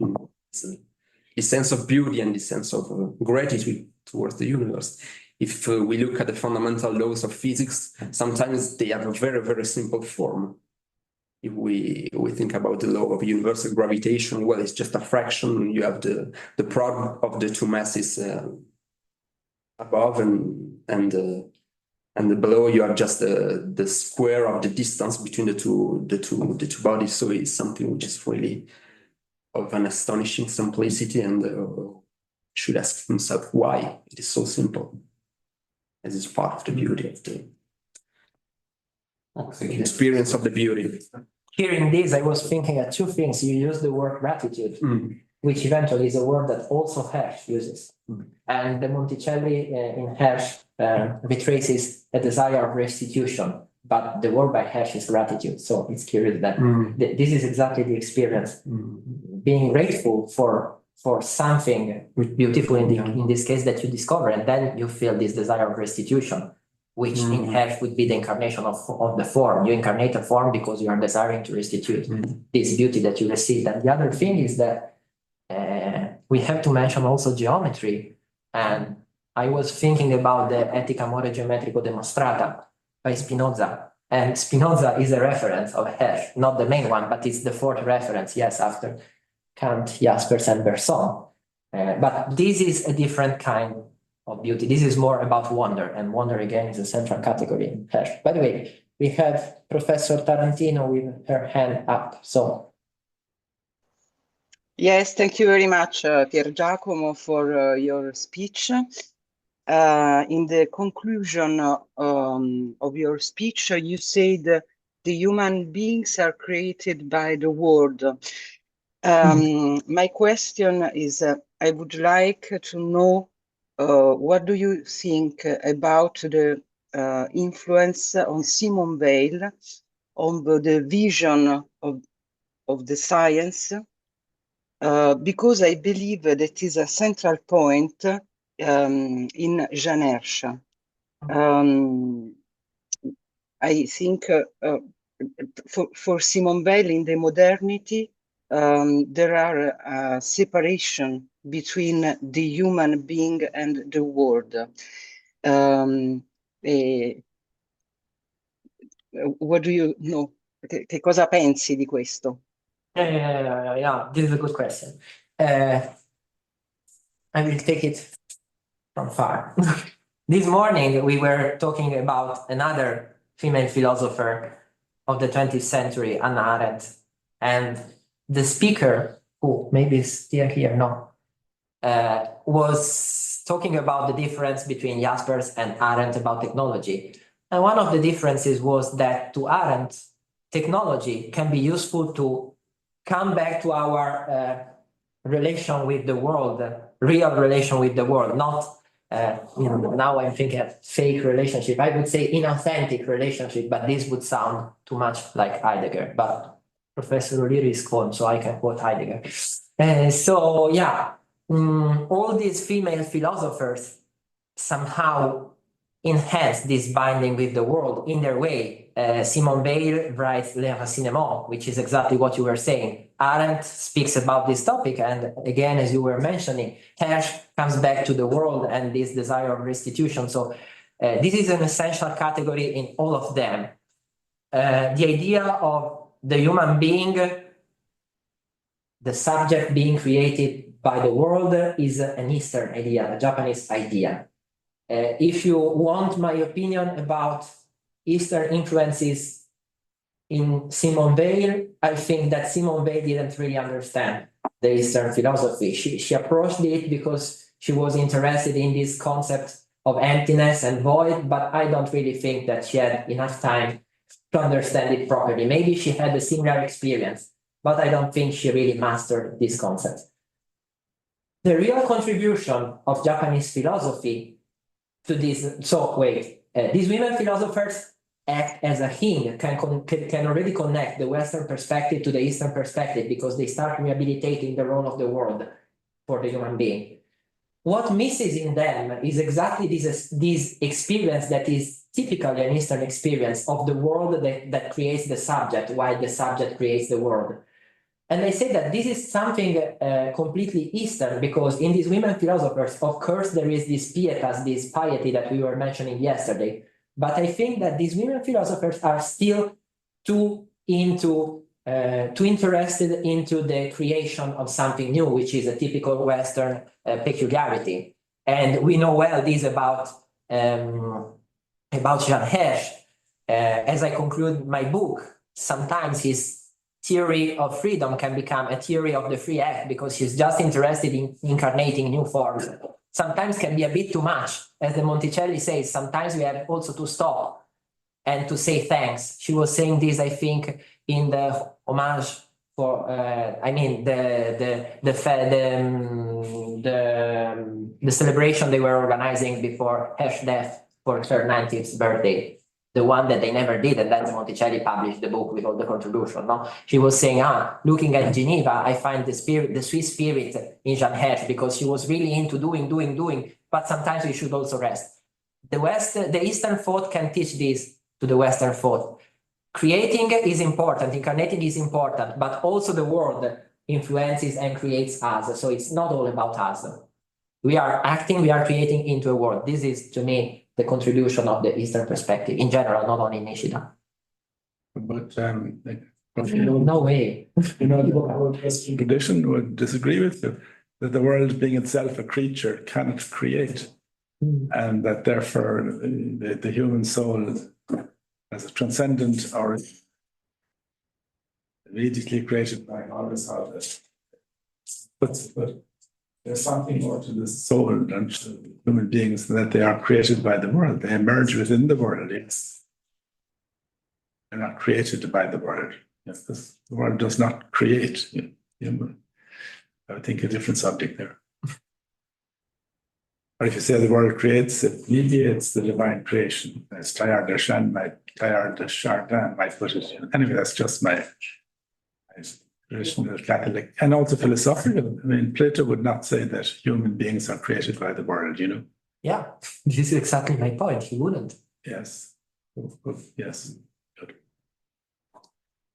the sense of beauty and the sense of gratitude towards the universe. If we look at the fundamental laws of physics, sometimes they have a very, very simple form. If we think about the law of universal gravitation, well, it's just a fraction. You have the product of the two masses above and below. You have just the square of the distance between the two bodies. So it's something which is really of an astonishing simplicity, and should ask himself why it is so simple. As it's part of the beauty of the experience of the beauty. Hearing this, I was thinking of two things. You use the word gratitude, which eventually is a word that also Hersch uses. And the Monticelli in Hersch retraces a desire of restitution, but the word by Hersch is gratitude. So it's curious that this is exactly the experience. Being grateful for something beautiful in this case that you discover, and then you feel this desire of restitution, which in Hersch would be the incarnation of the form. You incarnate a form because you are desiring to restitute this beauty that you received. And the other thing is that we have to mention also geometry. And I was thinking about the Etica More Geometrico Demonstrata by Spinoza. And Spinoza is a reference of Hersch, not the main one, but it's the fourth reference, yes, after Karl Jaspers and Bergson. But this is a different kind of beauty. This is more about wonder, and wonder again is a central category in Hersch. By the way, we have Professor Tarantino with her hand up. So Yes, thank you very much, Piergiacomo, for your speech. In the conclusion of your speech, you said the human beings are created by the world. My question is, I would like to know what do you think about the influence on Simone Weil on the vision of the science? Because I believe that is a central point in Jeanne Hersch. I think for Simone Weil in the modernity, there are a separation between the human being and the world. What do you know? Che cosa pensi di questo? Yeah, this is a good question. I will take it from far. This morning, we were talking about another female philosopher of the 20th century, Anna Arendt. And the speaker, who maybe is still here, was talking about the difference between Jaspers and Arendt about technology. And one of the differences was that to Arendt, technology can be useful to come back to our relation with the world, real relation with the world, not now I'm thinking of fake relationship. I would say inauthentic relationship, but this would sound too much like Heidegger. But Professor O'Leary is gone, so I can quote Heidegger. So yeah, all these female philosophers somehow enhance this binding with the world in their way. Simone Weil writes l'enracinement, which is exactly what you were saying. Arendt speaks about this topic, and again, as you were mentioning, Hersch comes back to the world and this desire of restitution. So this is an essential category in all of them. The idea of the human being, the subject being created by the world, is an Eastern idea, a Japanese idea. If you want my opinion about Eastern influences in Simone Weil, I think that Simone Weil didn't really understand the Eastern philosophy. She approached it because she was interested in this concept of emptiness and void, but I don't really think that she had enough time to understand it properly. Maybe she had a similar experience, but I don't think she really mastered this concept. The real contribution of Japanese philosophy to this, these women philosophers act as a hing, can already connect the Western perspective to the Eastern perspective because they start rehabilitating the role of the world for the human being. What misses in them is exactly this experience that is typically an Eastern experience of the world that creates the subject, while the subject creates the world. And I say that this is something completely Eastern because in these women philosophers, of course, there is this pietas, this piety that we were mentioning yesterday. But I think that these women philosophers are still too interested into the creation of something new, which is a typical Western peculiarity. And we know well this about Jeanne Hersch. As I conclude my book, sometimes his theory of freedom can become a theory of the free act because she's just interested in incarnating new forms. Sometimes can be a bit too much. As the Monticelli says, sometimes we have also to stop and to say thanks. She was saying this, I think, in the homage for, the celebration they were organizing before Hersch's death for her 90th birthday. The one that they never did, and then Monticelli published the book with all the contribution. No, she was saying, looking at Geneva, I find the Swiss spirit in Jeanne Hersch because she was really into doing, but sometimes we should also rest. The Eastern thought can teach this to the Western thought. Creating is important, incarnating is important, but also the world influences and creates us. So it's not all about us. We are acting, we are creating into a world. This is, to me, the contribution of the Eastern perspective in general, not only Nishida. But no way. The Western tradition would disagree with you that the world being itself a creature cannot create, and that therefore the human soul as a transcendent or immediately created by always have but there's something more to the soul than to human beings, that they are created by the world. They emerge within the world. Yes. They're not created by the world. Yes, the world does not create. I would think a different subject there. Or if you say the world creates, it mediates the divine creation, as Teilhard de Chardin might put it. Anyway, that's just my traditional Catholic, and also philosophical. I mean, Plato would not say that human beings are created by the world, Yeah, this is exactly my point. He wouldn't. Yes. Yes.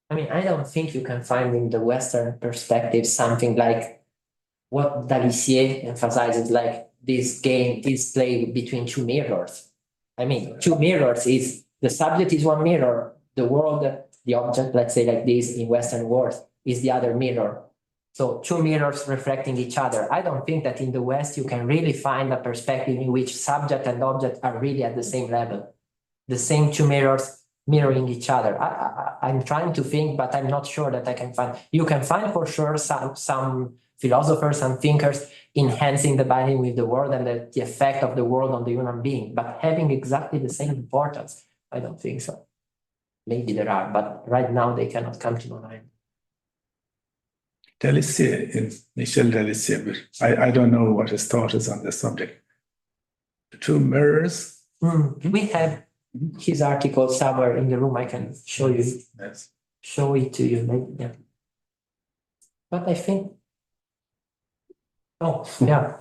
I mean, I don't think you can find in the Western perspective something like what Dalisier emphasizes, like this game, this play between two mirrors. I mean, two mirrors is the subject is one mirror, the world, the object, let's say like this in Western world, is the other mirror. So two mirrors reflecting each other. I don't think that in the West you can really find a perspective in which subject and object are really at the same level. The same two mirrors mirroring each other. I'm trying to think, but I'm not sure that I can find. You can find for sure some philosophers and thinkers enhancing the binding with the world and the effect of the world on the human being, but having exactly the same importance, I don't think so. Maybe there are, but right now they cannot come to mind. Michel Delisier, but I don't know what his thought is on this subject. The two mirrors. We have his article somewhere in the room. I can show you. Yes. Show it to you. Maybe, yeah. But I think. Oh, yeah.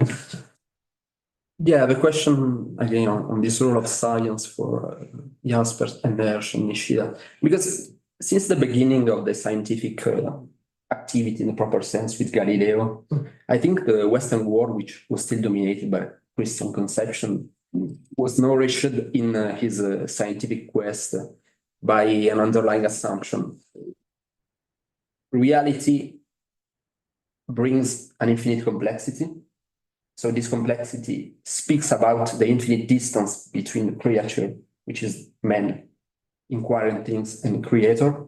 Yeah, the question again on this role of science for Jaspers and Hersch and Nishida, because since the beginning of the scientific activity in the proper sense with Galileo, I think the Western world, which was still dominated by Christian conception, was nourished in his scientific quest by an underlying assumption. Reality brings an infinite complexity. So this complexity speaks about the infinite distance between the creature, which is man, inquiring things, and creator.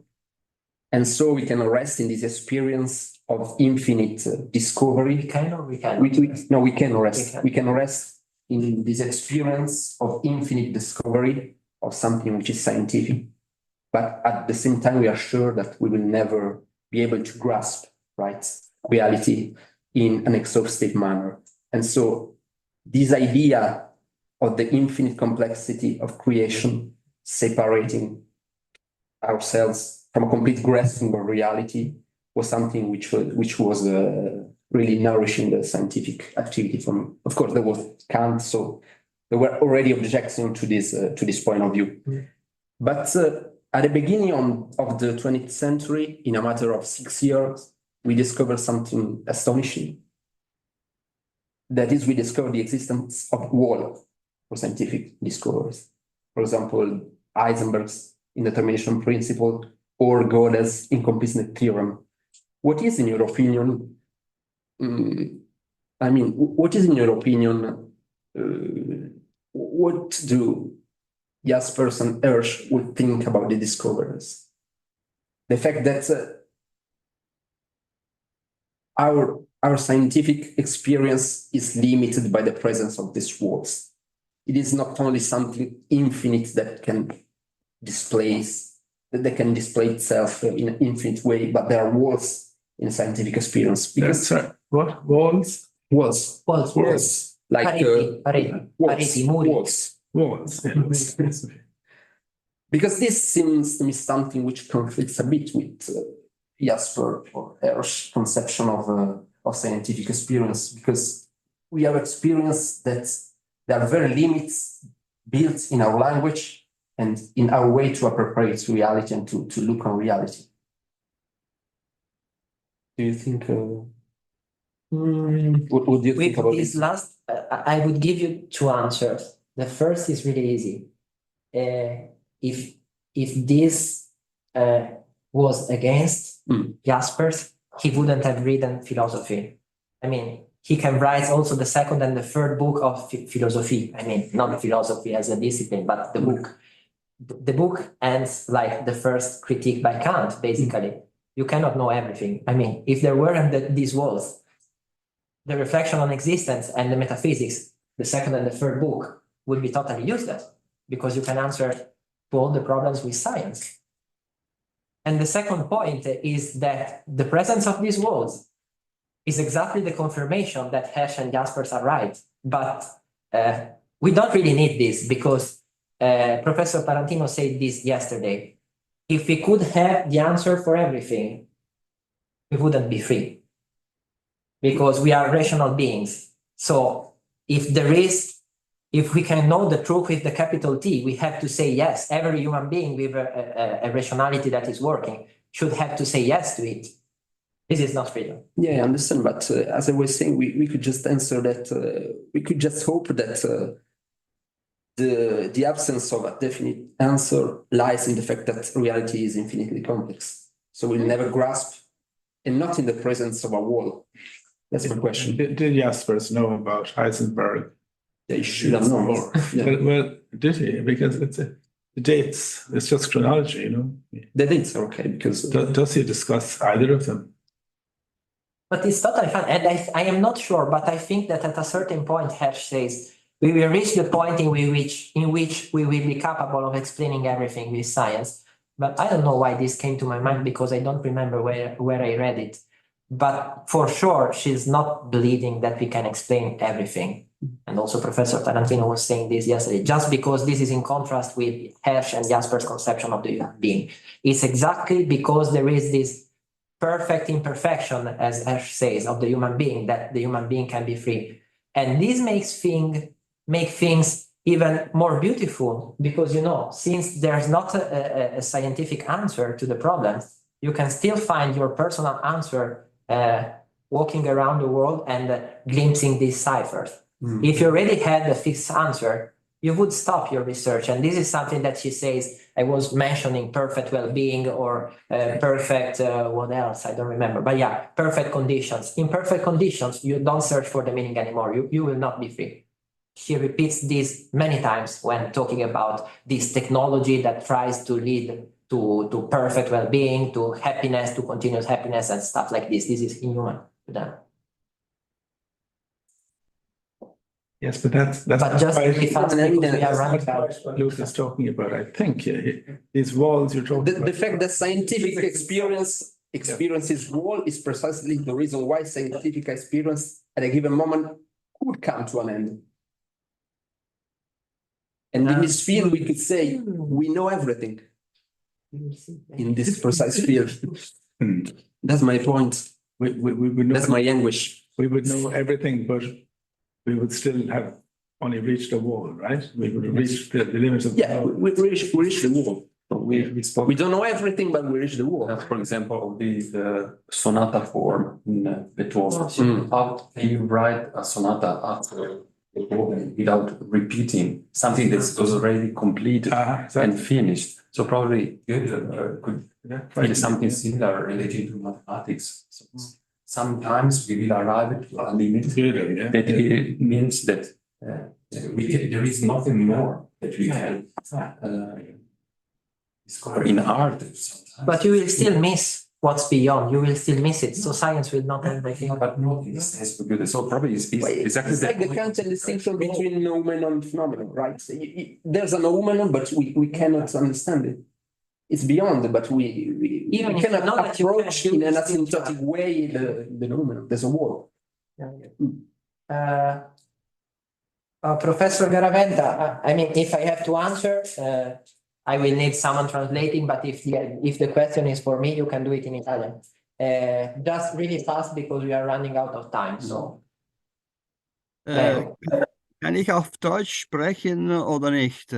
And so we can rest in this experience of infinite discovery. We can or we can? No, we can rest. We can rest in this experience of infinite discovery of something which is scientific. But at the same time, we are sure that we will never be able to grasp, right, reality in an exhaustive manner. And so this idea of the infinite complexity of creation separating ourselves from a complete grasping of reality was something which was really nourishing the scientific activity for me. Of course, there was Kant, so there were already objections to this point of view. But at the beginning of the 20th century, in a matter of 6 years, we discovered something astonishing. That is, we discovered the existence of wall for scientific discoveries. For example, Heisenberg's indetermination principle or Gödel's incompleteness theorem. What is, in your opinion, what do Jaspers and Hersch would think about the discoveries? The fact that our scientific experience is limited by the presence of these walls. It is not only something infinite that can display itself in an infinite way, but there are walls in scientific experience. That's right. What? Walls? Walls. Like walls. Yes. Because this seems to me something which conflicts a bit with Jasper or Hersch's conception of scientific experience, because we have experienced that there are very limits built in our language and in our way to appropriate reality and to look on reality. Do you think? What do you think about this? Last, I would give you two answers. The first is really easy. If this was against Jaspers, he wouldn't have written philosophy. I mean, he can write also the second and the third book of philosophy. I mean, not philosophy as a discipline, but the book. The book ends like the first critique by Kant, basically. You cannot know everything. I mean, if there weren't these walls, the reflection on existence and the metaphysics, the second and the third book, would be totally useless because you can answer to all the problems with science. And the second point is that the presence of these worlds is exactly the confirmation that Hersch and Jaspers are right. But we don't really need this because Professor Tarantino said this yesterday. If we could have the answer for everything, we wouldn't be free because we are rational beings. So if we can know the truth with the capital T, we have to say yes. Every human being with a rationality that is working should have to say yes to it. This is not freedom. Yeah, I understand. But as I was saying, we could just answer that, we could just hope that the absence of a definite answer lies in the fact that reality is infinitely complex. So we'll never grasp, and not in the presence of a wall. That's my question. Did Jaspers know about Heisenberg? They should have known more. Yeah. Well, did he? Because the dates, it's just chronology, you know. The dates are okay because Does he discuss either of them? But it's totally fun. And I am not sure, but I think that at a certain point, Hersch says, we will reach the point in which we will be capable of explaining everything with science. But I don't know why this came to my mind because I don't remember where I read it. But for sure, she's not believing that we can explain everything. And also Professor Tarantino was saying this yesterday, just because this is in contrast with Hersch and Jasper's conception of the human being. It's exactly because there is this perfect imperfection, as Hersch says, of the human being, that the human being can be free. And this make things even more beautiful because, you know, since there's not a scientific answer to the problem, you can still find your personal answer walking around the world and glimpsing these ciphers. If you already had the fixed answer, you would stop your research. And this is something that she says, I was mentioning perfect well-being or perfect, what else? I don't remember. But yeah, perfect conditions. In perfect conditions, you don't search for the meaning anymore. You will not be free. She repeats this many times when talking about this technology that tries to lead to perfect well-being, to happiness, to continuous happiness and stuff like this. This is inhuman to them. Yes, but that's But just really fast because we are running out. what Luke is talking about, I think. These walls you're talking the about. fact that scientific experiences wall is precisely the reason why scientific experience at a given moment could come to an end. And in this field, we could say we know everything in this precise field. That's my point. We would know, That's my anguish. we would know everything, but we would still have only reached the wall, right? We would have reached the limits of the Yeah, wall. we reach the wall. We spoke, We don't know everything, but we reach the wall. for example, of the sonata form in Beethoven. How can you write a sonata after Beethoven without repeating something that's already completed and finished? So probably Goethe could feel something similar related to mathematics. So sometimes we will arrive to a limit that it means that there is nothing more that we can discover in art. But you will still miss what's beyond. You will still miss it. So science will not have everything. But not in the sense of Goethe. So probably it's exactly It's like the Kantian distinction between noumenon and phenomenon, right? So there's a noumenon, but we cannot understand it. It's beyond, but we Even if you know cannot that you approach can, in you an still try. asymptotic way the noumenon. There's a wall. Professor Garaventa, I mean, if I have to answer, I will need someone translating, but if the question is for me, you can do it in Italian. Just really fast because we are running out of time. So. Kann ich auf Deutsch sprechen oder nicht?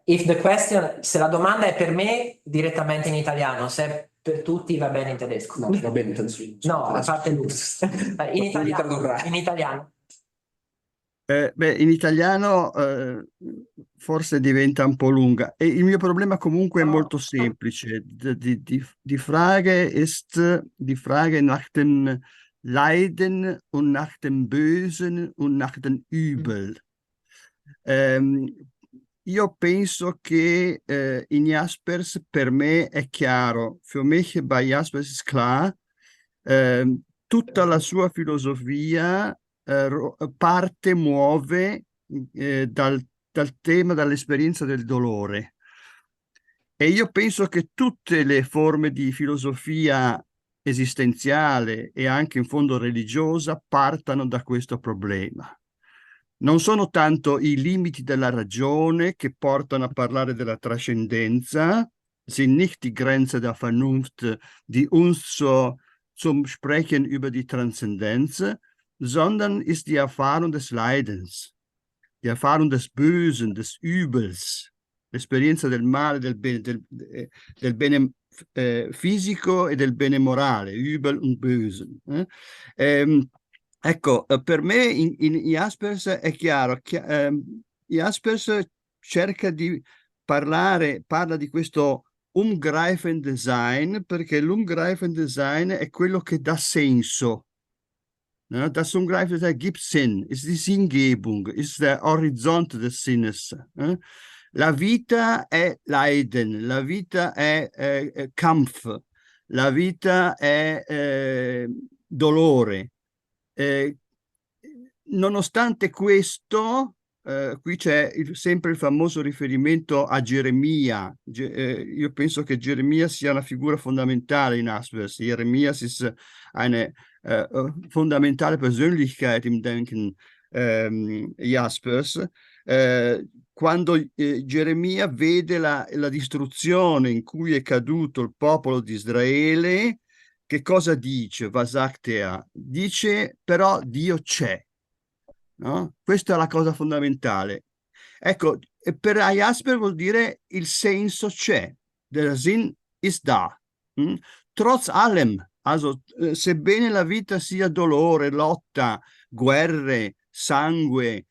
If the question, se la domanda è per me, direttamente in italiano, se per tutti va bene in tedesco. No, va bene, tanto. No, a parte lui. In italiano. In italiano. In italiano forse diventa un po' lunga. E il mio problema comunque è molto semplice. Die Frage ist die Frage nach dem Leiden und nach dem Bösen und nach dem Übel. Io penso che in Jaspers per me è chiaro. Für mich bei Jaspers ist klar, tutta la sua filosofia muove dal tema, dall'esperienza del dolore. E io penso che tutte le forme di filosofia esistenziale e anche in fondo religiosa partano da questo problema. Non sono tanto i limiti della ragione che portano a parlare della trascendenza, sind nicht die Grenze der Vernunft, die uns zum Sprechen über die Transzendenz, sondern ist die Erfahrung des Leidens, die Erfahrung des Bösen, des Übels, l'esperienza del male, del bene fisico e del bene morale, Übel und Bösen. Ecco, per me in Jaspers è chiaro, Jaspers cerca di parla di questo Umgreifen Design, perché l'Umgreifen Design è quello che dà senso. Ne? Das Umgreifen Design gibt Sinn, ist die Sinngebung, ist der Horizont des Sinnes. La vita è Leiden, la vita è Kampf, la vita è dolore. Nonostante questo, qui c'è sempre il famoso riferimento a Geremia. Io penso che Geremia sia una figura fondamentale in Jaspers. Jeremias ist eine fundamentale Persönlichkeit im Denken Jaspers. Quando Geremia vede la distruzione in cui è caduto il popolo di Israele, che cosa dice? Was sagt er? Dice però Dio c'è. No? Questa è la cosa fondamentale. Ecco, per Jasper vuol dire il senso c'è. Der Sinn ist da. Trotz allem, also, sebbene la vita sia dolore, lotta, guerre, sangue,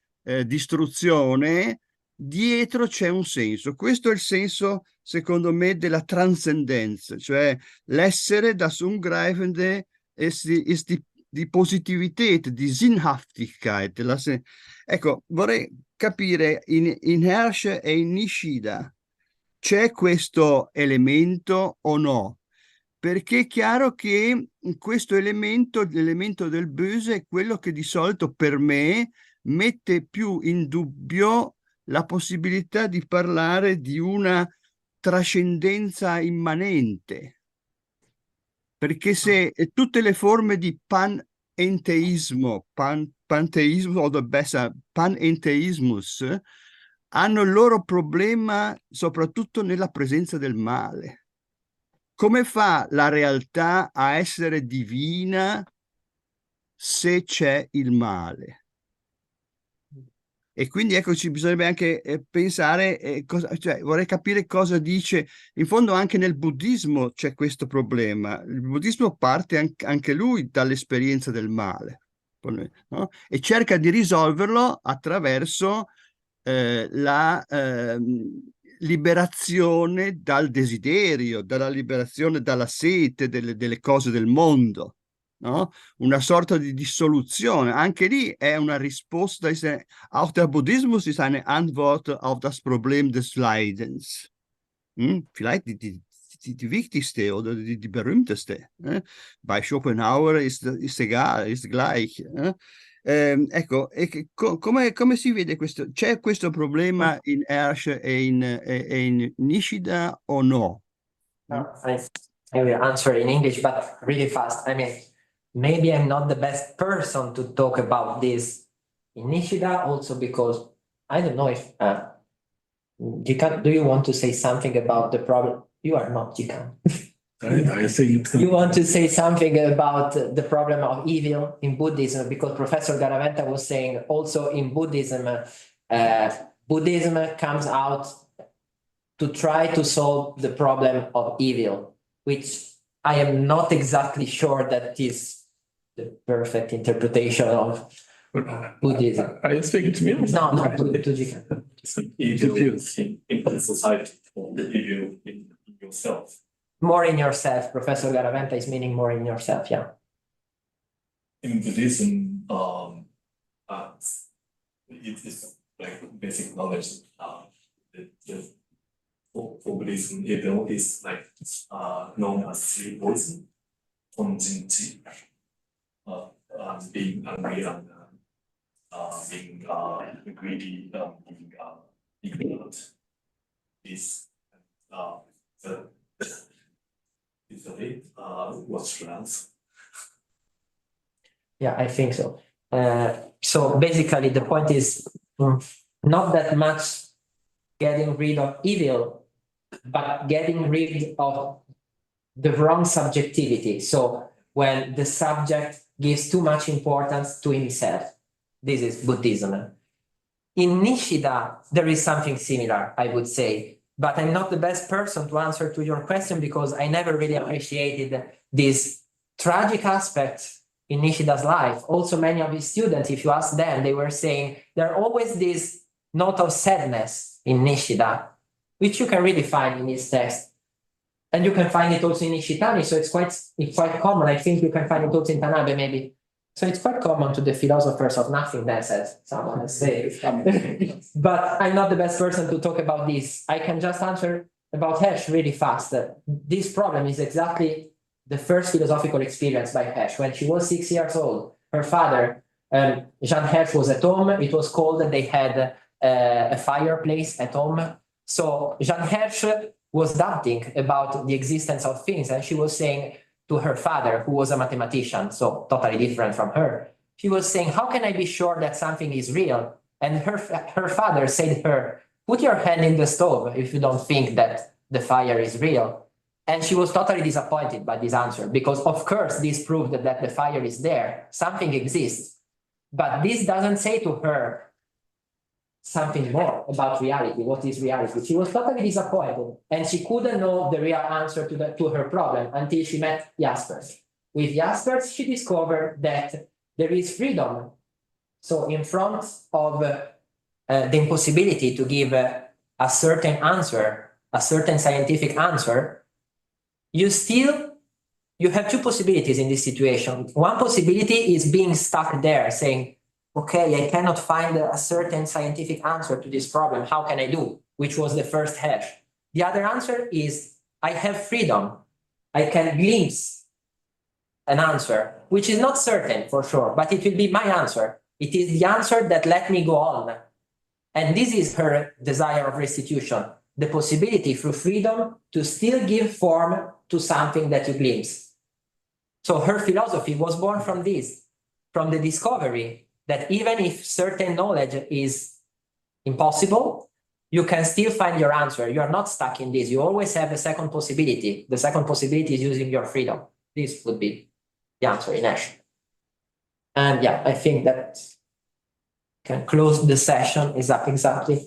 distruzione, dietro c'è un senso. Questo è il senso, secondo me, della transcendenza, cioè l'essere, das Umgreifende, ist di Positivität, di Sinnhaftigkeit. Ecco, vorrei capire in Hersch e in Nishida c'è questo elemento o no? Perché è chiaro che questo elemento, l'elemento del böse, è quello che di solito per me mette più in dubbio la possibilità di parlare di una trascendenza immanente. Perché se tutte le forme di panenteismo, panteismo o besser panenteismus, hanno il loro problema soprattutto nella presenza del male. Come fa la realtà a essere divina se c'è il male? E quindi ecco, ci bisognerebbe anche pensare, cioè, vorrei capire cosa dice. In fondo anche nel buddismo c'è questo problema. Il buddismo parte anche lui dall'esperienza del male, no? E cerca di risolverlo attraverso la liberazione dal desiderio, dalla liberazione dalla sete delle cose del mondo. No? Una sorta di dissoluzione. Anche lì è una risposta, auch der Buddhismus ist eine Antwort auf das Problem des Leidens. Vielleicht die wichtigste oder die berühmteste. Bei Schopenhauer ist egal, ist gleich. Ecco, come si vede questo? C'è questo problema in Hersch e in Nishida o no? I will answer in English, but really fast. I mean, maybe I'm not the best person to talk about this in Nishida, also because I don't know if do you want to say something about the problem? You are not, you can. I think You want to say something about the problem of evil in Buddhism, because Professor Garaventa was saying also in Buddhism, Buddhism comes out to try to solve the problem of evil, which I am not exactly sure that is the perfect interpretation of Buddhism. Are you speaking to me? No, to Jikan. In society, or the evil in yourself. More in yourself. Professor Garaventa is meaning more in yourself, yeah. In Buddhism, it is like basic knowledge. For Buddhism, evil is like known as three poison, Tongjinji. being angry and being greedy, being ignorant is the is it what's strength? Yeah, I think so. So basically, the point is not that much getting rid of evil, but getting rid of the wrong subjectivity. So when the subject gives too much importance to himself, this is Buddhism. In Nishida, there is something similar, I would say, but I'm not the best person to answer to your question because I never really appreciated this tragic aspect in Nishida's life. Also, many of his students, if you ask them, they were saying there are always this note of sadness in Nishida, which you can really find in his text. And you can find it also in Ishitani, so it's quite common. I think you can find it also in Tanabe, maybe. So it's quite common to the philosophers of nothingness, as someone has said. But I'm not the best person to talk about this. I can just answer about Hersch really fast. This problem is exactly the first philosophical experience by Hersch. When she was 6 years old, her father, Jeanne Hersch, was at home. It was cold and they had a fireplace at home. So Jeanne Hersch was doubting about the existence of things, and she was saying to her father, who was a mathematician, so totally different from her, she was saying, how can I be sure that something is real? And her father said to her, put your hand in the stove if you don't think that the fire is real. And she was totally disappointed by this answer, because of course this proved that the fire is there, something exists. But this doesn't say to her something more about reality. What is reality? She was totally disappointed, and she couldn't know the real answer to her problem until she met Jaspers. With Jaspers, she discovered that there is freedom. So in front of the impossibility to give a certain answer, a certain scientific answer, you have two possibilities in this situation. One possibility is being stuck there, saying, okay, I cannot find a certain scientific answer to this problem. How can I do? Which was the first Hersch. The other answer is, I have freedom. I can glimpse an answer, which is not certain for sure, but it will be my answer. It is the answer that let me go on. And this is her desire of restitution, the possibility through freedom to still give form to something that you glimpse. So her philosophy was born from this, from the discovery that even if certain knowledge is impossible, you can still find your answer. You are not stuck in this. You always have a second possibility. The second possibility is using your freedom. This would be the answer in action. And yeah, I think that can close the session is up exactly